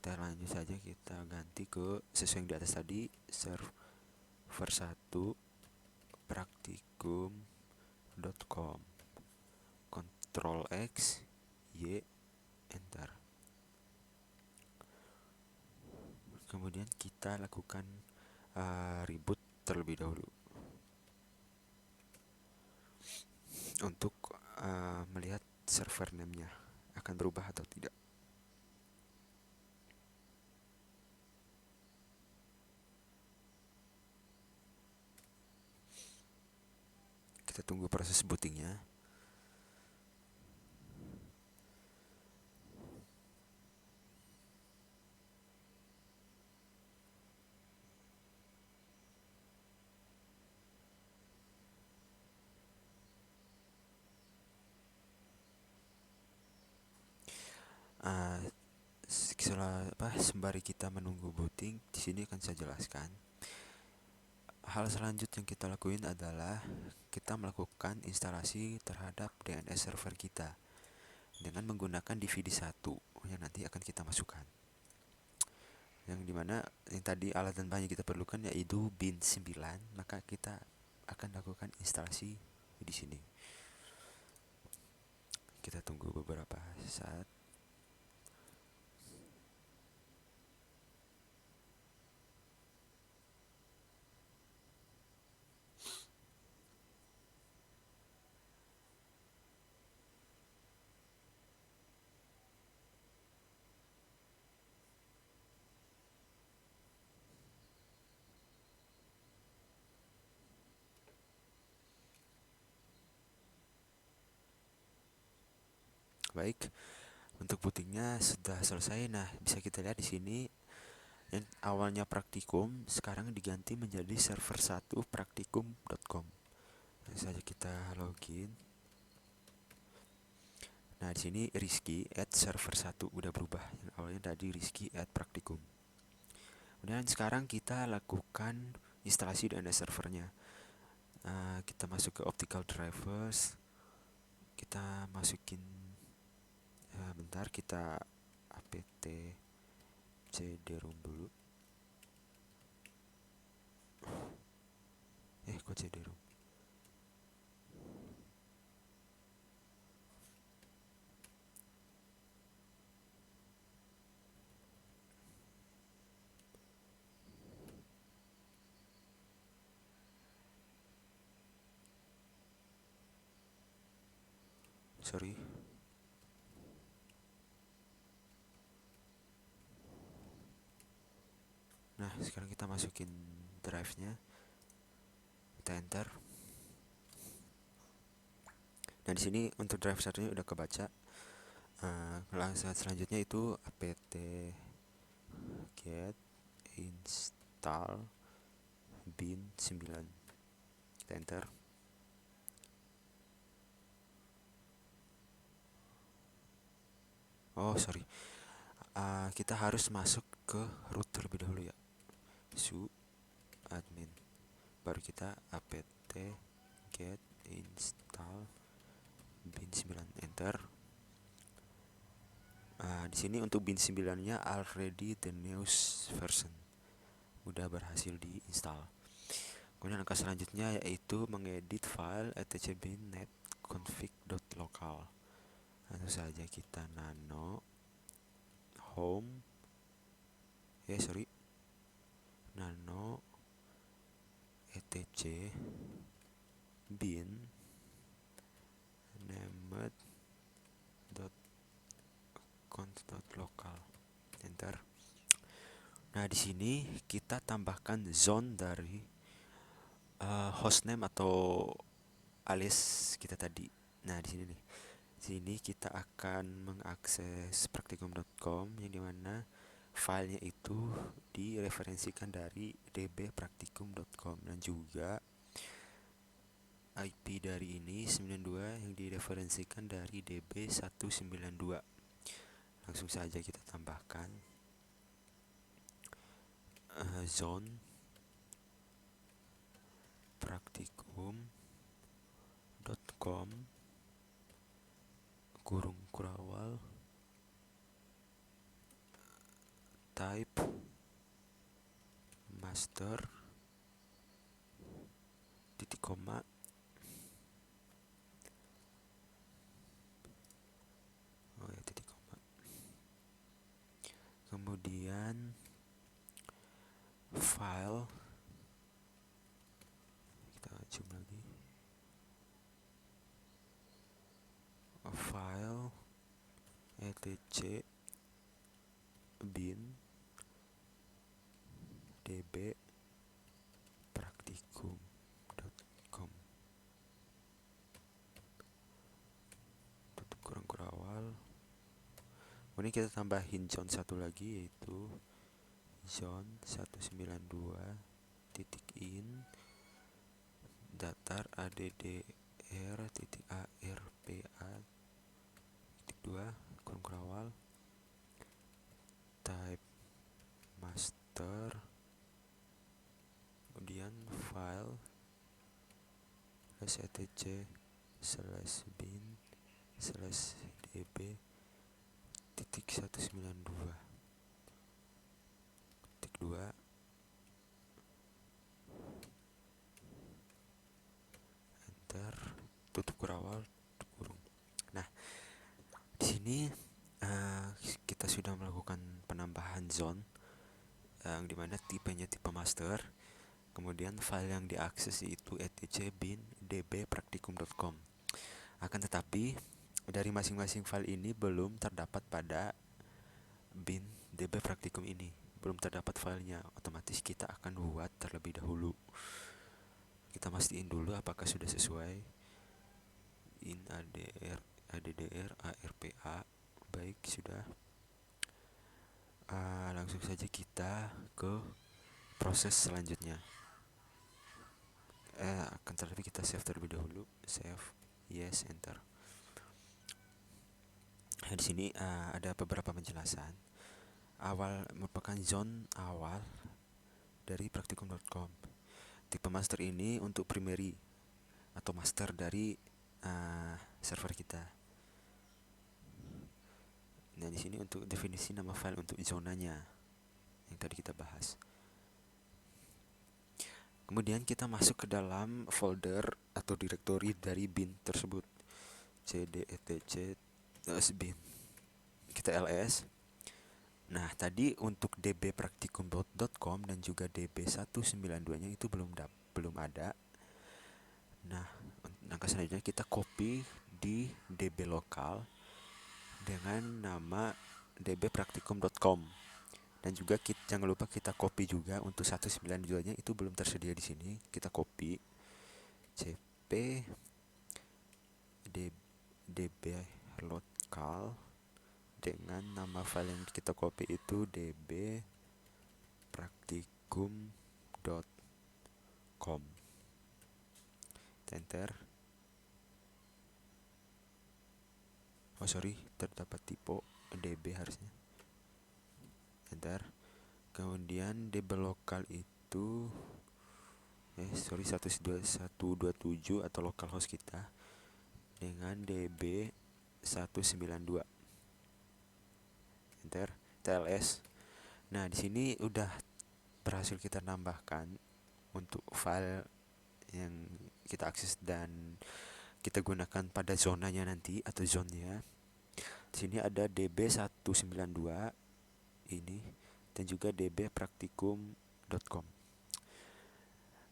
[SPEAKER 1] kita lanjut saja, kita ganti ke sesuai yang di atas tadi, server1praktikum.com. Ctrl X, Y, enter. Kemudian kita lakukan reboot terlebih dahulu untuk melihat server name-nya akan berubah atau tidak. Kita tunggu proses bootingnya. Uh, Sembari kita menunggu booting, di sini akan saya jelaskan. Hal selanjutnya yang kita lakuin adalah kita melakukan instalasi terhadap DNS server kita dengan menggunakan DVD1 yang nanti akan kita masukkan. Yang dimana yang tadi alat dan bahan yang kita perlukan yaitu bin 9, maka kita akan lakukan instalasi di sini. Kita tunggu beberapa saat. Baik, untuk bootingnya sudah selesai. Nah, bisa kita lihat di sini yang awalnya praktikum sekarang diganti menjadi server 1 praktikum.com. Langsung saja kita login. Nah, di sini Rizky at server 1 udah berubah. Yang awalnya tadi Rizky at praktikum. Kemudian sekarang kita lakukan instalasi DNS servernya. Kita masuk ke optical drivers. Kita masukin bentar, kita apt cd-rom dulu. Kok cd-rom? Sorry. Nah, sekarang kita masukin drive-nya. Kita enter. Nah, di sini untuk drive satunya udah kebaca. Langkah selanjutnya itu apt get install bin 9. Kita enter. Oh, sorry. Kita harus masuk ke root terlebih dahulu ya. Su admin. Baru kita apt get install bin 9, enter. Di sini untuk bin 9-nya already the newest version. Udah berhasil diinstal. Kemudian langkah selanjutnya yaitu mengedit file etc bin netconfig.local. Langsung saja kita nano home nano etc bin named.conf.local, enter. Nah, di sini kita tambahkan zone dari hostname atau alias kita tadi. Nah, di sini nih. Sini kita akan mengakses praktikum.com yang dimana filenya itu direferensikan dari dbpraktikum.com dan juga IP dari ini 92 yang direferensikan dari db192. Langsung saja kita tambahkan zone praktikum.com kurung kurawal type master titik koma titik koma, kemudian file, kita zoom lagi, file etc bin db praktikum.com, tutup kurung awal. Kemudian kita tambahin zone satu lagi, yaitu zone 192.in datar addr.arpa.2 kurung awal, type master, kemudian file /etc/bin /db titik 192.2, enter, tutup kurung. Nah, di sini kita sudah melakukan penambahan zone yang dimana tipenya tipe master. Kemudian file yang diakses itu etc bin db praktikum.com. Akan tetapi dari masing-masing file ini belum terdapat pada bin db praktikum ini, belum terdapat filenya. Otomatis kita akan buat terlebih dahulu. Kita mastiin dulu apakah sudah sesuai. In addr arpa, baik, sudah. Langsung saja kita ke proses selanjutnya. Akan tetapi kita save terlebih dahulu. Save, yes, enter. Nah, di sini ada beberapa penjelasan. Awal merupakan zone awal dari praktikum.com. Tipe master ini untuk primary atau master dari server kita. Nah, di sini untuk definisi nama file untuk zonanya yang tadi kita bahas. Kemudian kita masuk ke dalam folder atau directory dari bin tersebut, cd etc bin, kita ls. Nah, tadi untuk dbpraktikum.com dan juga db192 nya itu belum ada. Nah, langkah selanjutnya kita copy di db lokal dengan nama dbpraktikum.com. Dan juga jangan lupa kita copy juga untuk 192-nya itu belum tersedia di sini. Kita copy cp db lokal dengan nama file yang kita copy itu dbpraktikum.com. Enter. Oh sorry, terdapat typo, db harusnya. Enter. Kemudian db lokal itu 127 atau localhost kita dengan db 192. Enter, tls. Nah, di sini udah berhasil kita tambahkan untuk file yang kita akses dan kita gunakan pada zonanya nanti atau zonnya. Di sini ada db192 ini dan juga dbpraktikum.com.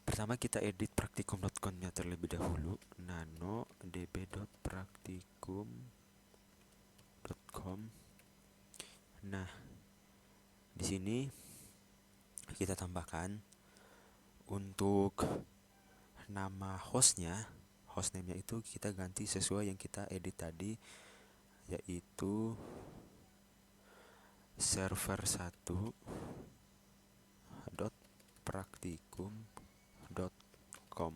[SPEAKER 1] Pertama kita edit praktikum.com-nya terlebih dahulu, nano db.praktikum.com. Nah, di sini kita tambahkan untuk nama hostnya, hostname-nya itu kita ganti sesuai yang kita edit tadi, yaitu server1.praktikum.com.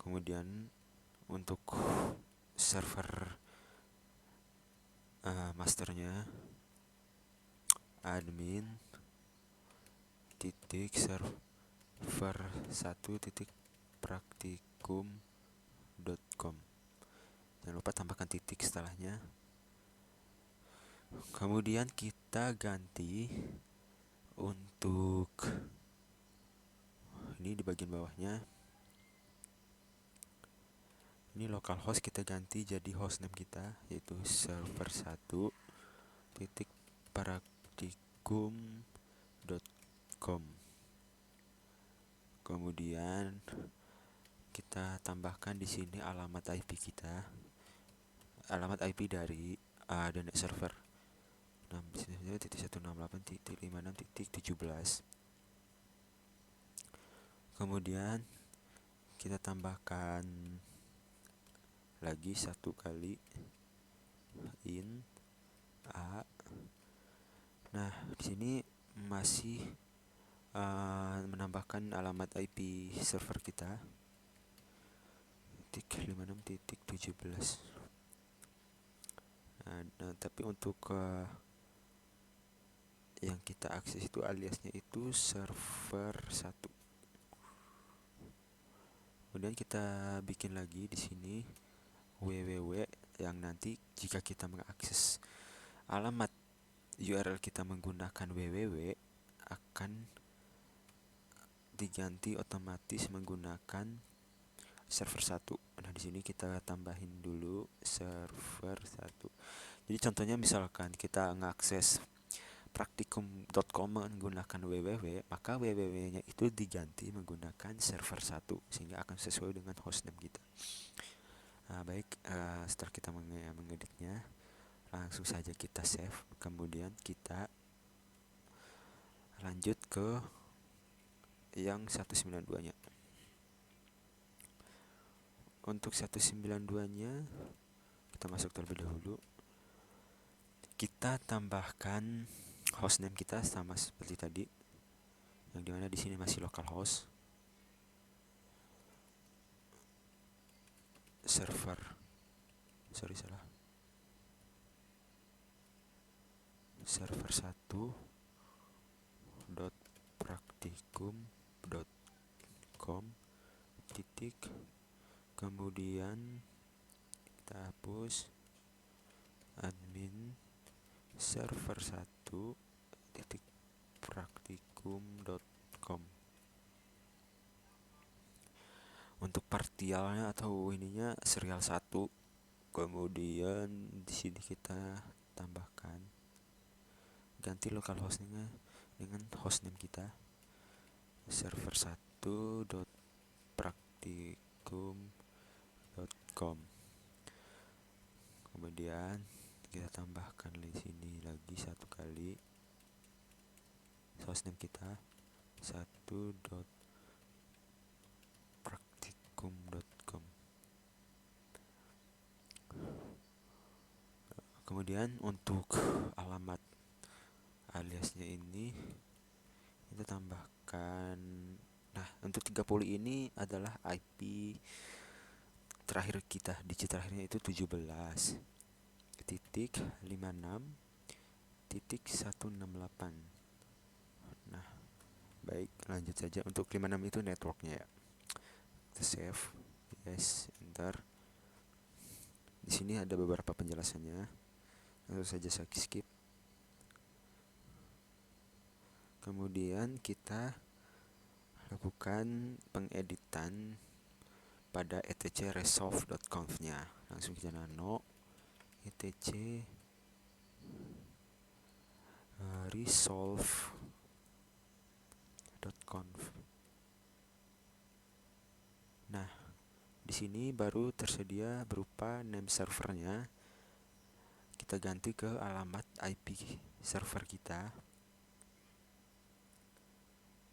[SPEAKER 1] Kemudian untuk server masternya admin server1.praktikum.com. Jangan lupa tambahkan titik setelahnya. Kemudian kita ganti untuk ini di bagian bawahnya. Ini localhost kita ganti jadi hostname kita, yaitu server1.praktikum.com. Kemudian kita tambahkan di sini alamat IP kita, alamat IP dari DNS server 6.168.56.17. Kemudian kita tambahkan lagi satu kali in a. Nah, di sini masih menambahkan alamat IP server kita 56.17. Nah, tapi untuk yang kita akses itu aliasnya itu server 1. Kemudian kita bikin lagi di sini www, yang nanti jika kita mengakses alamat URL kita menggunakan www akan diganti otomatis menggunakan server 1. Nah, di sini kita tambahin dulu server 1. Jadi contohnya misalkan kita mengakses praktikum.com menggunakan www, maka www-nya itu diganti menggunakan server 1 sehingga akan sesuai dengan hostname kita. Nah, baik, setelah kita mengeditnya, langsung saja kita save. Kemudian kita lanjut ke yang 192-nya. Untuk 192-nya kita masuk terlebih dahulu. Kita tambahkan hostname kita sama seperti tadi, yang dimana di sini masih localhost server server 1.praktikum.com titik, kemudian kita hapus admin server 1 titik praktikum.com. Untuk partialnya atau ininya serial 1. Kemudian di sini kita tambahkan ganti localhostnya dengan hostname kita server 1.praktikum.com. Kemudian kita tambahkan di sini lagi satu kali hostname kita 1.praktikum.com. Kemudian untuk alamat aliasnya ini kita tambahkan. Nah, untuk 30 ini adalah IP terakhir kita, digit terakhirnya itu 17.56.168. Nah, baik, lanjut saja. Untuk 56 itu networknya ya. Kita save, yes, enter. Di sini ada beberapa penjelasannya, langsung saja saya skip. Kemudian kita lakukan pengeditan pada etc resolve.conf-nya. Langsung kita nano etc resolve.conf. Nah, di sini baru tersedia berupa name servernya. Kita ganti ke alamat IP server kita,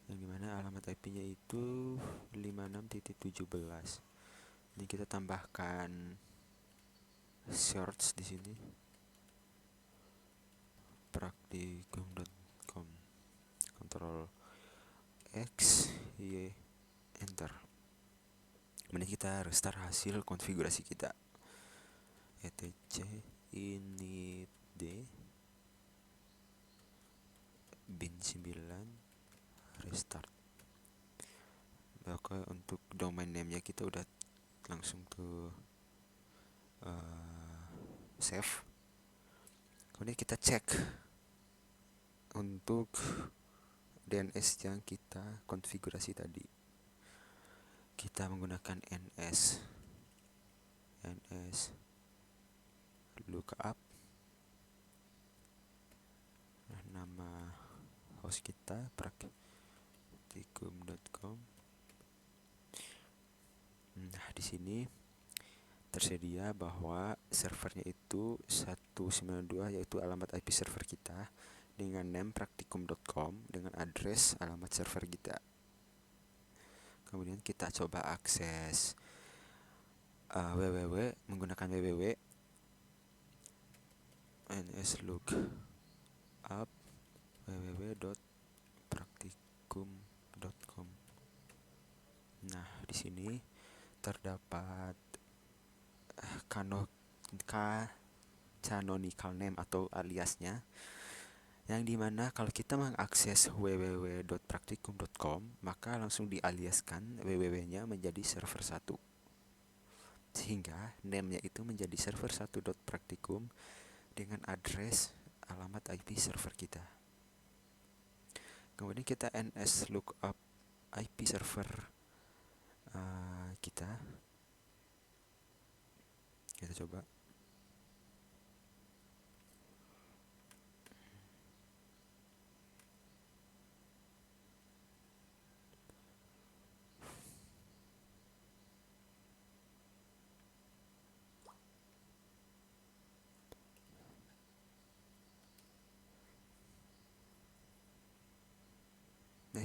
[SPEAKER 1] yang dimana alamat IP-nya itu 56.17. Ini kita tambahkan search di sini praktikum.com, Ctrl X, Y, enter. Kemudian kita restart hasil konfigurasi kita etc init d bin 9 restart. Oke, untuk domain name-nya kita udah langsung ke save. Kemudian kita cek untuk DNS yang kita konfigurasi tadi. Kita menggunakan ns lookup. Nah, nama host kita praktikum.com, Nah, di sini tersedia bahwa servernya itu 192, yaitu alamat IP server kita dengan name praktikum.com dengan address alamat server kita. Kemudian kita coba akses www menggunakan www nslookup www.praktikum.com. Nah, di sini terdapat canonical name atau aliasnya, yang dimana kalau kita mengakses www.praktikum.com maka langsung dialiaskan www-nya menjadi server 1, sehingga name-nya itu menjadi server 1.praktikum dengan address alamat IP server kita. Kemudian kita ns lookup IP server kita coba.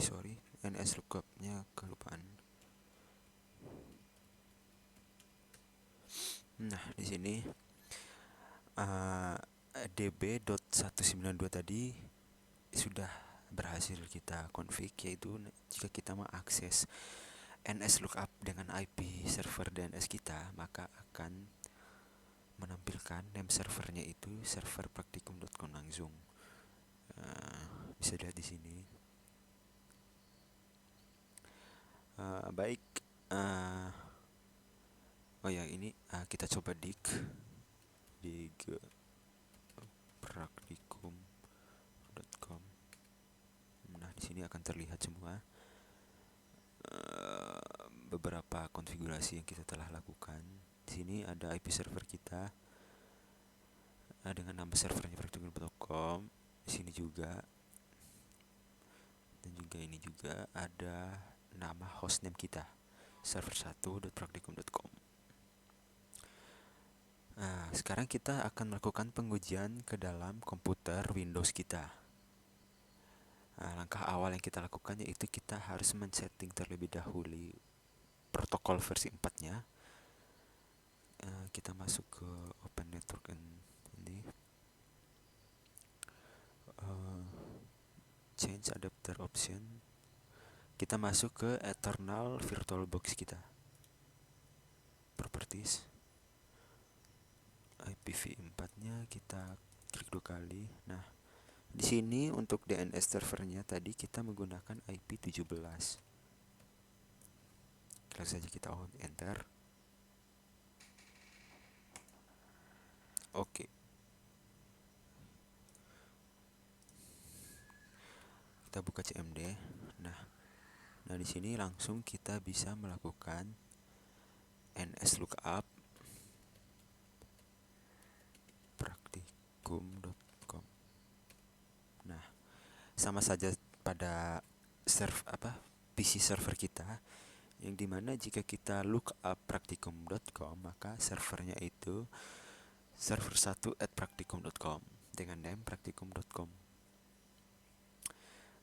[SPEAKER 1] Sorry, ns lookup-nya kelupaan. Nah, di sini db.192 tadi sudah berhasil kita config, yaitu jika kita mengakses ns lookup dengan IP server DNS kita, maka akan menampilkan name servernya itu server praktikum.com langsung. Bisa lihat di sini. Baik. Oh ya, ini kita coba dig praktikum.com. Nah, di sini akan terlihat semua beberapa konfigurasi yang kita telah lakukan. Di sini ada IP server kita dengan nama servernya praktikum.com. Di sini juga, dan juga ini juga ada nama hostname kita, server1.praktikum.com. Nah, sekarang kita akan melakukan pengujian ke dalam komputer Windows kita. Nah, langkah awal yang kita lakukan yaitu kita harus men-setting terlebih dahulu protokol versi 4-nya. Kita masuk ke Open Network ini, change adapter option. Kita masuk ke Eternal VirtualBox kita, properties, IPv4-nya kita klik 2 kali. Nah, di sini untuk DNS servernya tadi kita menggunakan IP17. Klik saja kita on enter. Oke. Kita buka CMD. Nah, di sini langsung kita bisa melakukan ns lookup praktikum.com. Nah, sama saja pada PC server kita, yang dimana jika kita lookup praktikum.com maka servernya itu server1@praktikum.com dengan name praktikum.com.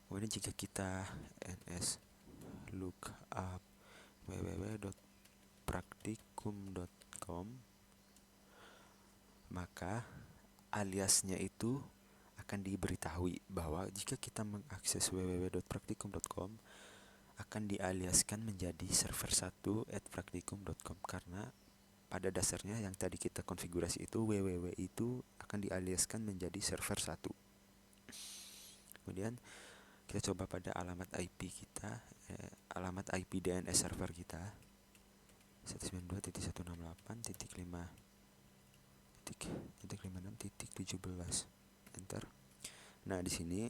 [SPEAKER 1] Kemudian jika kita ns lookup www.praktikum.com maka aliasnya itu akan diberitahui bahwa jika kita mengakses www.praktikum.com akan dialiaskan menjadi server1@praktikum.com, karena pada dasarnya yang tadi kita konfigurasi itu www itu akan dialiaskan menjadi server 1. Kemudian kita coba pada alamat IP kita, alamat IP DNS server kita 192.168.5.56.17. Enter. Nah, di sini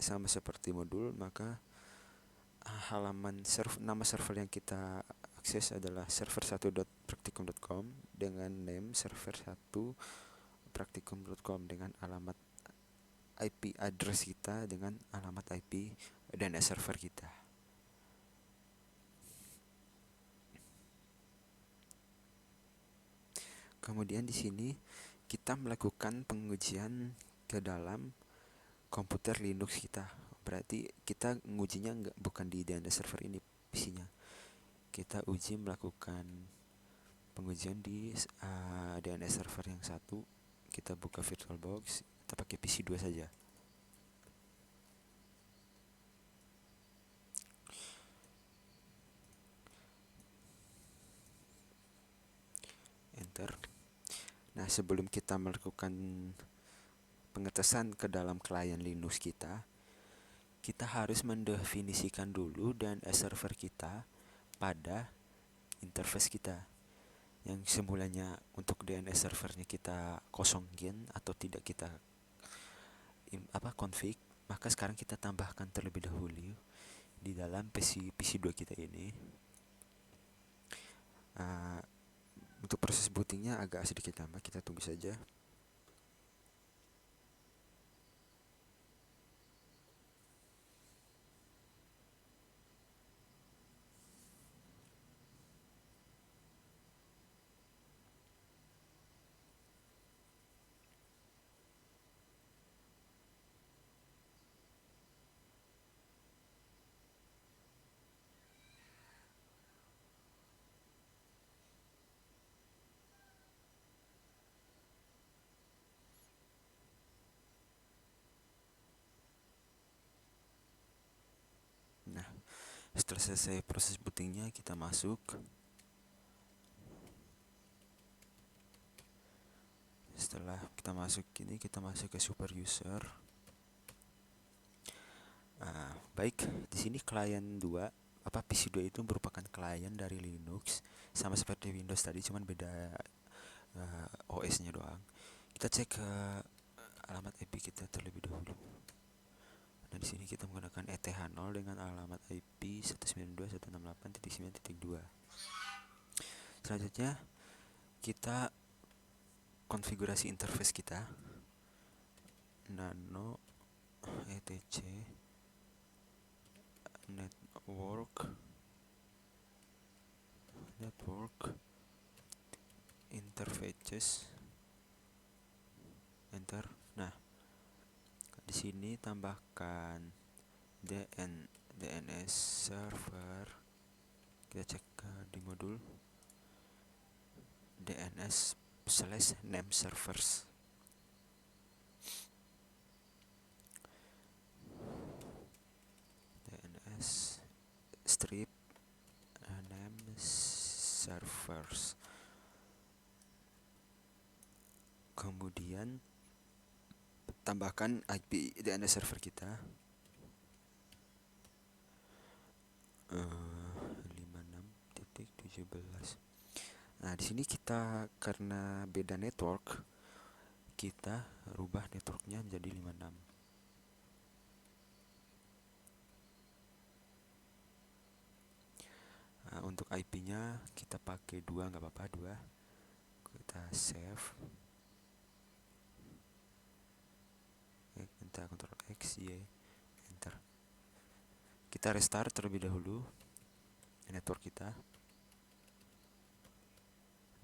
[SPEAKER 1] sama seperti modul, maka nama server yang kita akses adalah server1.praktikum.com dengan name server1praktikum.com dengan alamat IP address kita dengan alamat IP DNS server kita. Kemudian di sini kita melakukan pengujian ke dalam komputer Linux kita. Berarti kita ngujinya bukan di DNS server ini PC-nya. Kita uji melakukan pengujian di DNS server yang satu. Kita buka VirtualBox, kita pakai PC 2 saja. Enter. Nah, sebelum kita melakukan pengetesan ke dalam klien Linux kita harus mendefinisikan dulu DNS server kita pada interface kita. Yang semulanya untuk DNS servernya kita kosongin atau tidak kita config, maka sekarang kita tambahkan terlebih dahulu di dalam PC2 kita ini. Untuk proses bootingnya agak sedikit lama, kita tunggu saja. Nah, setelah selesai proses bootingnya, kita masuk. Setelah kita masuk ini, kita masuk ke super user. Baik, di sini klien 2, PC2 itu merupakan klien dari Linux, sama seperti Windows tadi, cuman beda OS-nya doang. Kita cek ke alamat IP kita terlebih dahulu. Nah, di sini kita menggunakan ETH0 dengan alamat IP 192.168.9.2. Selanjutnya kita konfigurasi interface kita. Nano etc network interfaces, enter. Nah, di sini tambahkan DNS server. Kita cek di modul DNS/name servers. DNS strip name servers. Kemudian tambahkan IP DNS server kita 56.17. Nah, di sini kita karena beda network, kita rubah networknya menjadi 56. Nah, untuk IP-nya kita pakai 2, nggak apa-apa 2. Kita save. Kita Ctrl X, Y, enter. Kita restart terlebih dahulu network kita.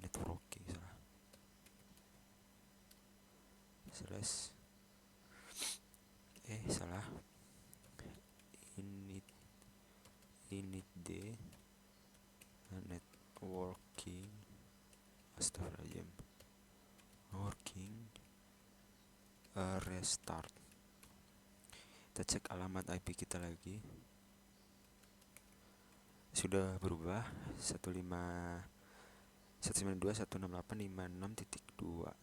[SPEAKER 1] Networking salah. Salah. Init D networking. Astagfirullahaladzim. Working. Restart. Kita cek alamat IP kita lagi. Sudah berubah 192.168.56.2.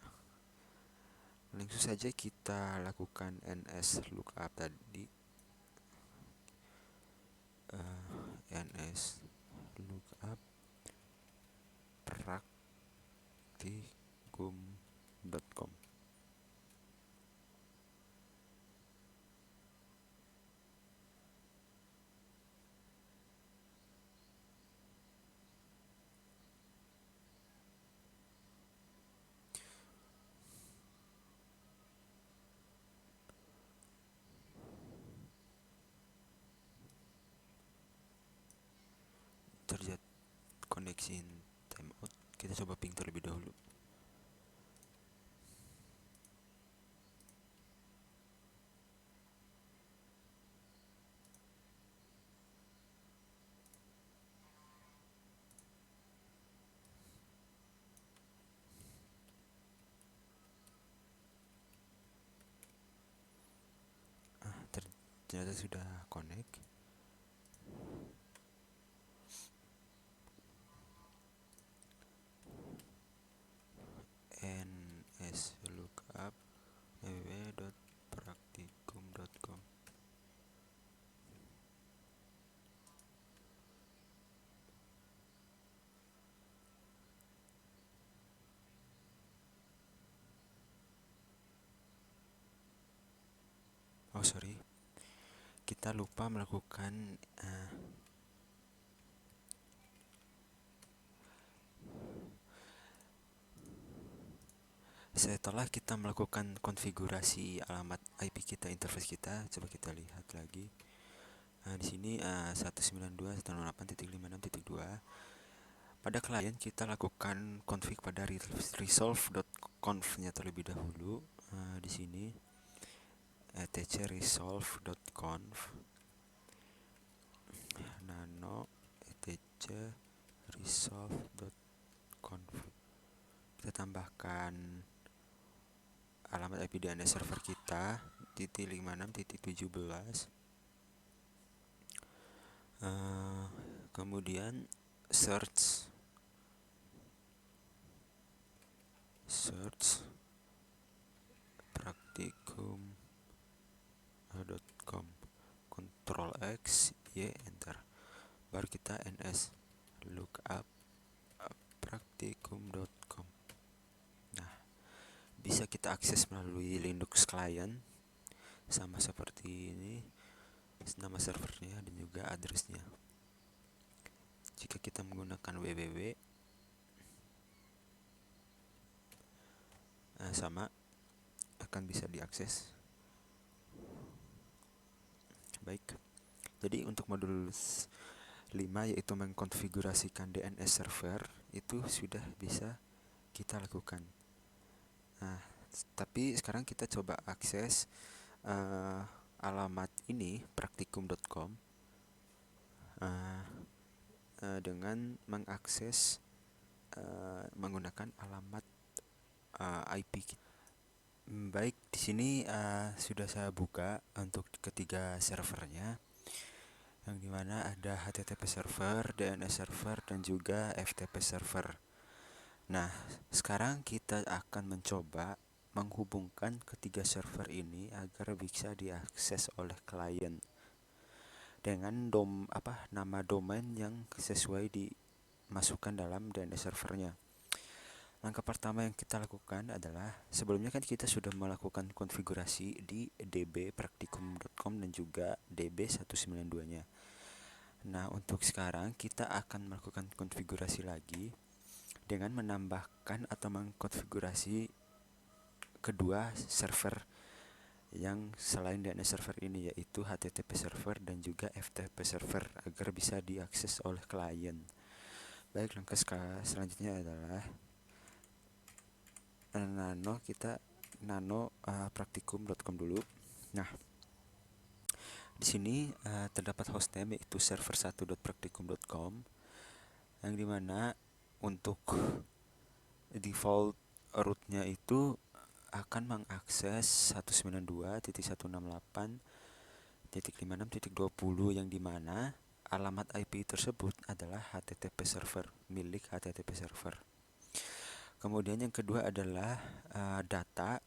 [SPEAKER 1] Langsung saja kita lakukan ns lookup tadi. Ns lookup praktikum.com. Terjadi koneksi timeout. Kita coba ping terlebih dahulu. ternyata sudah connect. nslookup www.praktikum.com. Oh sorry, kita lupa melakukan setelah kita melakukan konfigurasi alamat IP kita, interface kita, coba kita lihat lagi. Di sini 192.168.56.2. Pada klien kita lakukan config pada resolve.conf-nya terlebih dahulu. Di sini etc resolve.conf nano etc resolve.conf. Kita tambahkan alamat IP DNS server kita .56.17. Kemudian search praktikum.com, Ctrl X Y enter, baru kita ns lookup praktikum.com. Nah, bisa kita akses melalui Linux client sama seperti ini, nama servernya dan juga addressnya. Jika kita menggunakan www, sama akan bisa diakses. Baik, jadi untuk modul 5 yaitu mengkonfigurasikan DNS server itu sudah bisa kita lakukan. Nah, tapi sekarang kita coba akses alamat ini praktikum.com dengan mengakses menggunakan alamat IP. Baik, di sini sudah saya buka untuk ketiga servernya, yang dimana ada HTTP server, DNS server, dan juga FTP server. Nah, sekarang kita akan mencoba menghubungkan ketiga server ini agar bisa diakses oleh klien dengan nama domain yang sesuai dimasukkan dalam DNS servernya. Langkah pertama yang kita lakukan adalah, sebelumnya kan kita sudah melakukan konfigurasi di dbpraktikum.com dan juga db192-nya. Nah, untuk sekarang kita akan melakukan konfigurasi lagi dengan menambahkan atau mengkonfigurasi kedua server yang selain DNS server ini, yaitu HTTP server dan juga FTP server agar bisa diakses oleh klien. Baik, langkah selanjutnya adalah nano praktikum.com dulu. Nah, di sini terdapat hostname yaitu server1.praktikum.com, yang dimana untuk default rootnya itu akan mengakses 192.168.56.20, yang dimana alamat IP tersebut adalah HTTP server, milik HTTP server. Kemudian yang kedua adalah data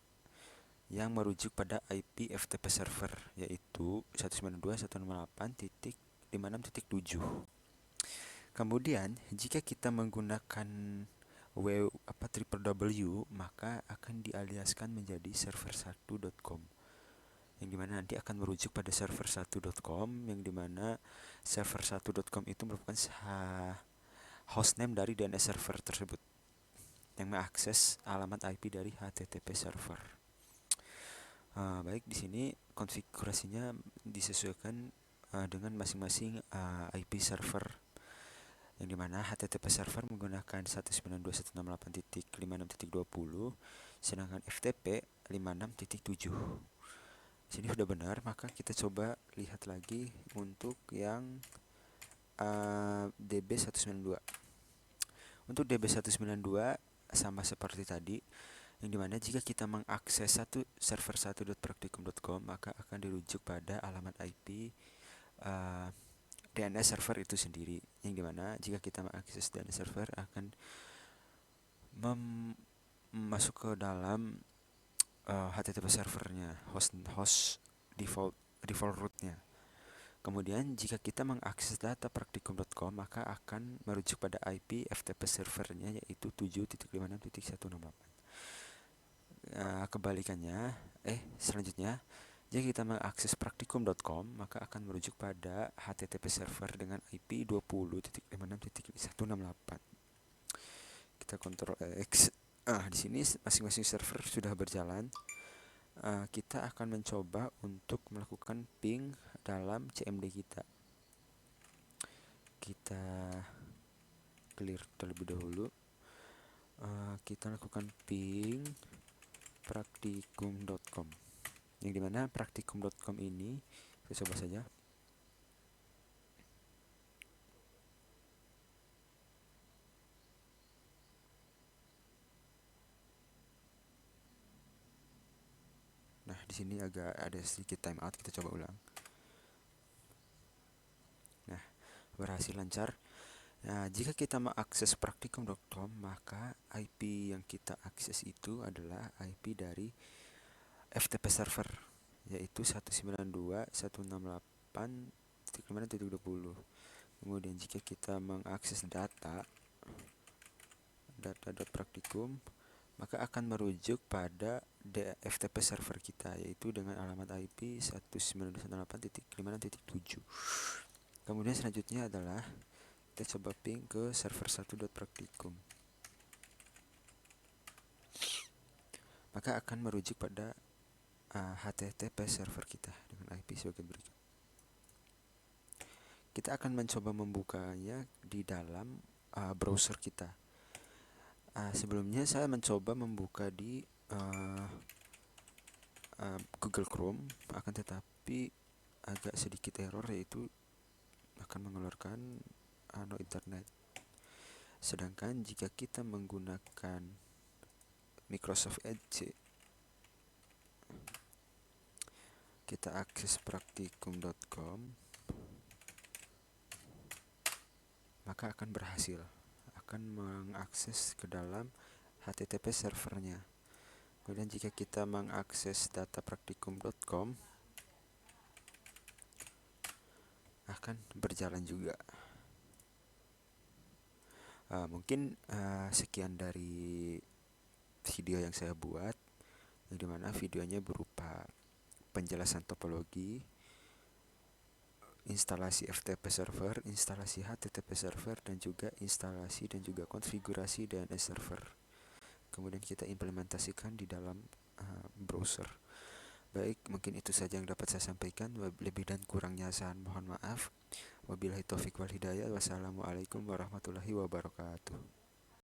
[SPEAKER 1] yang merujuk pada IP FTP server, yaitu 192.168.56.7. Kemudian jika kita menggunakan www, maka akan dialiaskan menjadi server1.com, yang dimana nanti akan merujuk pada server1.com, yang dimana server1.com itu merupakan hostname dari DNS server tersebut yang mengakses alamat IP dari HTTP server. Baik, di sini konfigurasinya disesuaikan dengan masing-masing IP server, yang dimana HTTP server menggunakan 192.168.56.20, sedangkan FTP 56.7. Di sini sudah benar, maka kita coba lihat lagi untuk yang DB192. Untuk DB192 sama seperti tadi, yang dimana jika kita mengakses satu server 1.praktikum.com maka akan dirujuk pada alamat IP DNS server itu sendiri, yang dimana jika kita mengakses DNS server akan masuk ke dalam HTTP servernya, host default rootnya. Kemudian jika kita mengakses data praktikum.com maka akan merujuk pada IP FTP servernya yaitu 7.56.168. Kebalikannya, selanjutnya jika kita mengakses praktikum.com maka akan merujuk pada HTTP server dengan IP 20.56.168. Kita Ctrl X. Di sini masing-masing server sudah berjalan. Kita akan mencoba untuk melakukan ping dalam CMD kita. Kita clear terlebih dahulu. Kita lakukan ping praktikum.com, yang dimana praktikum.com ini kita coba saja. Nah, di sini agak ada sedikit timeout, kita coba ulang. Nah, berhasil lancar. Nah, jika kita mengakses praktikum.com maka IP yang kita akses itu adalah IP dari FTP server yaitu 192.168.5.20. Kemudian jika kita mengakses data praktikum maka akan merujuk pada FTP server kita yaitu dengan alamat IP 192.168.5.7. Kemudian selanjutnya adalah kita coba ping ke server 1.praktikum. Maka akan merujuk pada HTTP server kita dengan IP sebagai berikut. Kita akan mencoba membukanya di dalam browser kita. Sebelumnya saya mencoba membuka di Google Chrome, akan tetapi agak sedikit error, yaitu akan mengeluarkan no internet. Sedangkan jika kita menggunakan Microsoft Edge, kita akses praktikum.com maka akan berhasil, akan mengakses ke dalam HTTP servernya. Kemudian jika kita mengakses data praktikum.com akan berjalan juga. Mungkin sekian dari video yang saya buat, yang dimana videonya berupa penjelasan topologi, instalasi FTP server, instalasi HTTP server, dan juga instalasi dan juga konfigurasi DNS server. Kemudian kita implementasikan di dalam browser. Baik, mungkin itu saja yang dapat saya sampaikan. Lebih dan kurangnya saya mohon maaf. Wabillahi taufiq wal hidayah. Wassalamualaikum warahmatullahi wabarakatuh.